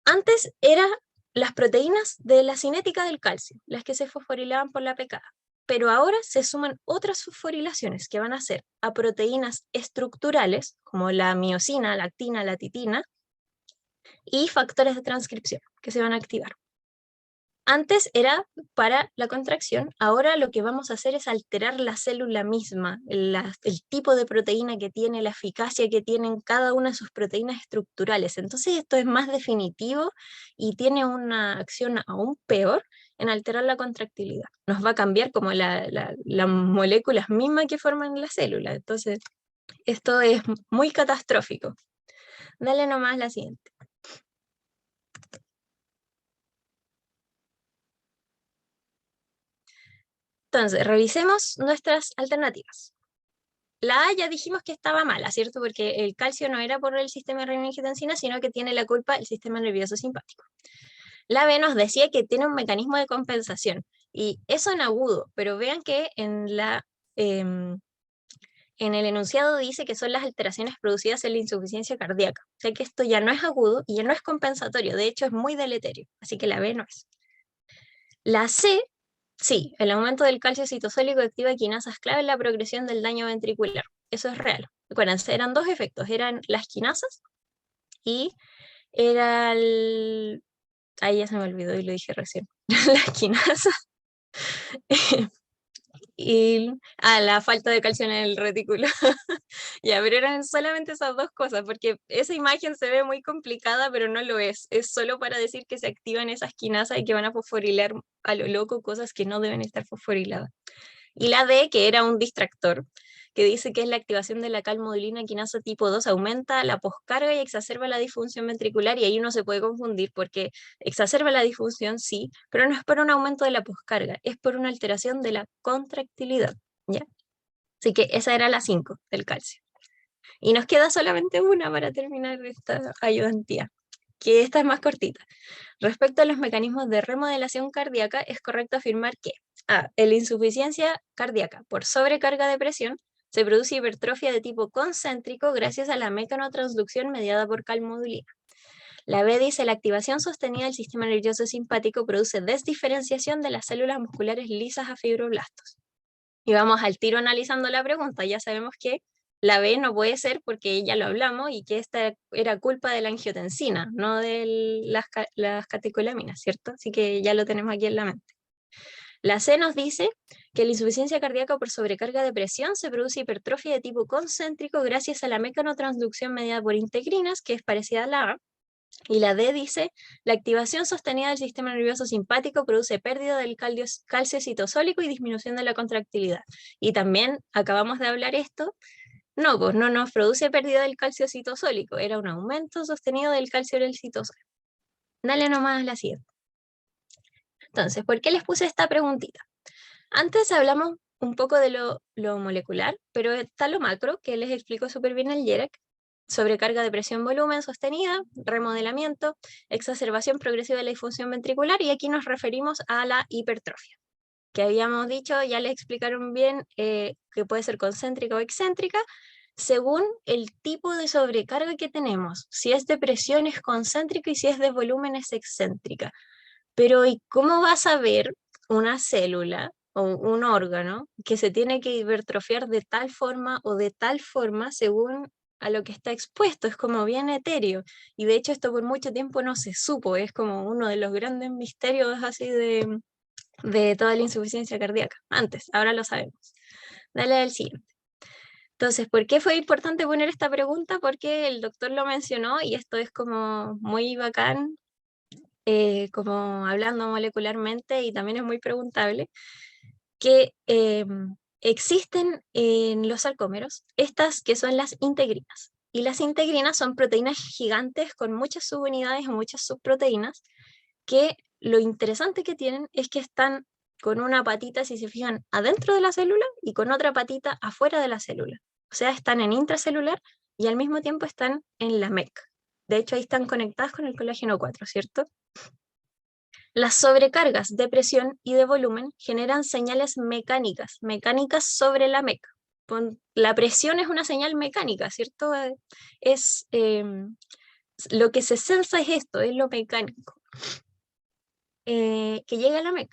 Antes eran las proteínas de la cinética del calcio, las que se fosforilaban por la PKA, pero ahora se suman otras fosforilaciones que van a ser a proteínas estructurales, como la miosina, la actina, la titina, y factores de transcripción que se van a activar. Antes era para la contracción, ahora lo que vamos a hacer es alterar la célula misma, el tipo de proteína que tiene, la eficacia que tienen cada una de sus proteínas estructurales. Entonces esto es más definitivo y tiene una acción aún peor en alterar la contractilidad. Nos va a cambiar como las moléculas mismas que forman la célula. Entonces esto es muy catastrófico. Dale nomás la siguiente. Entonces, revisemos nuestras alternativas. La A ya dijimos que estaba mala, ¿cierto? Porque el calcio no era por el sistema de renina-angiotensina, sino que tiene la culpa el sistema nervioso simpático. La B nos decía que tiene un mecanismo de compensación, y eso en agudo, pero vean que en el enunciado dice que son las alteraciones producidas en la insuficiencia cardíaca. O sea que esto ya no es agudo y ya no es compensatorio, de hecho es muy deleterio, así que la B no es. La C, sí, el aumento del calcio citosólico activa quinasas clave en la progresión del daño ventricular. Eso es real. Acuérdense, eran 2 efectos, eran las quinasas y era el... Ahí ya se me olvidó y lo dije recién. Las quinasas y la falta de calcio en el retículo. Ya, pero eran solamente esas 2 cosas, porque esa imagen se ve muy complicada, pero no lo es. Es solo para decir que se activan esas quinasas y que van a fosforilar a lo loco cosas que no deben estar fosforiladas. Y la D, que era un distractor, que dice que es la activación de la calmodulina quinasa tipo 2, aumenta la poscarga y exacerba la disfunción ventricular, y ahí uno se puede confundir porque exacerba la disfunción, sí, pero no es por un aumento de la poscarga, es por una alteración de la contractilidad, ¿ya? Así que esa era la 5 del calcio. Y nos queda solamente una para terminar esta ayudantía, que esta es más cortita. Respecto a los mecanismos de remodelación cardíaca, es correcto afirmar que la insuficiencia cardíaca por sobrecarga de presión se produce hipertrofia de tipo concéntrico gracias a la mecanotransducción mediada por calmodulina. La B dice, la activación sostenida del sistema nervioso simpático produce desdiferenciación de las células musculares lisas a fibroblastos. Y vamos al tiro analizando la pregunta. Ya sabemos que la B no puede ser porque ya lo hablamos y que esta era culpa de la angiotensina, no de las catecolaminas, ¿cierto? Así que ya lo tenemos aquí en la mente. La C nos dice que la insuficiencia cardíaca por sobrecarga de presión se produce hipertrofia de tipo concéntrico gracias a la mecanotransducción mediada por integrinas, que es parecida a la A. Y la D dice, la activación sostenida del sistema nervioso simpático produce pérdida del calcio citosólico y disminución de la contractilidad. Y también acabamos de hablar esto, no, pues no nos produce pérdida del calcio citosólico, era un aumento sostenido del calcio del citosol. Dale nomás a la siguiente. Entonces, ¿por qué les puse esta preguntita? Antes hablamos un poco de lo molecular, pero está lo macro, que les explico súper bien el Yerek. Sobrecarga de presión-volumen sostenida, remodelamiento, exacerbación progresiva de la disfunción ventricular, y aquí nos referimos a la hipertrofia, que habíamos dicho, ya les explicaron bien, que puede ser concéntrica o excéntrica, según el tipo de sobrecarga que tenemos. Si es de presión es concéntrica y si es de volumen es excéntrica. Pero ¿y cómo vas a ver una célula o un órgano que se tiene que hipertrofiar de tal forma o de tal forma según a lo que está expuesto? Es como bien etéreo, y de hecho esto por mucho tiempo no se supo, es como uno de los grandes misterios así de toda la insuficiencia cardíaca. Antes, ahora lo sabemos. Dale al siguiente. Entonces, ¿por qué fue importante poner esta pregunta? Porque el doctor lo mencionó y esto es como muy bacán, como hablando molecularmente, y también es muy preguntable, que existen en los sarcómeros estas que son las integrinas. Y las integrinas son proteínas gigantes con muchas subunidades y muchas subproteínas, que lo interesante que tienen es que están con una patita, si se fijan, adentro de la célula y con otra patita afuera de la célula. O sea, están en intracelular y al mismo tiempo están en la MEC. De hecho, ahí están conectadas con el colágeno 4, ¿cierto? Las sobrecargas de presión y de volumen generan señales mecánicas sobre la MEC. La presión es una señal mecánica, ¿cierto? Es, lo que se sensa es esto, es lo mecánico, que llega a la MEC.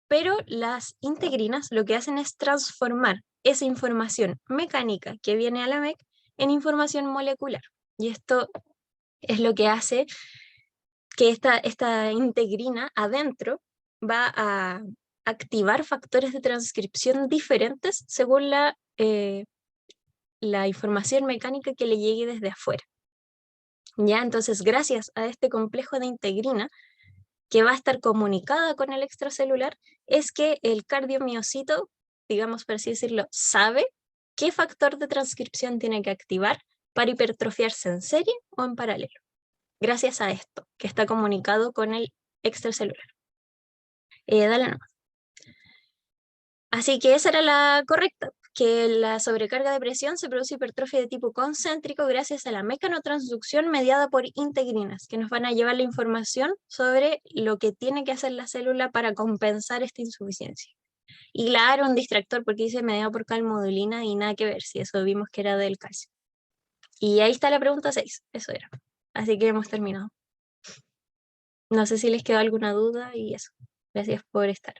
Pero las integrinas lo que hacen es transformar esa información mecánica que viene a la MEC en información molecular. Y esto es lo que hace que esta integrina adentro va a activar factores de transcripción diferentes según la información mecánica que le llegue desde afuera. ¿Ya? Entonces, gracias a este complejo de integrina que va a estar comunicada con el extracelular, es que el cardiomiocito, digamos por así decirlo, sabe qué factor de transcripción tiene que activar para hipertrofiarse en serie o en paralelo. Gracias a esto, que está comunicado con el extracelular. Dale nomás. Así que esa era la correcta, que la sobrecarga de presión se produce hipertrofia de tipo concéntrico gracias a la mecanotransducción mediada por integrinas, que nos van a llevar la información sobre lo que tiene que hacer la célula para compensar esta insuficiencia. Y la A era un distractor porque dice mediada por calmodulina y nada que ver, si eso vimos que era del calcio. Y ahí está la pregunta 6, eso era. Así que hemos terminado. No sé si les quedó alguna duda y eso. Gracias por estar.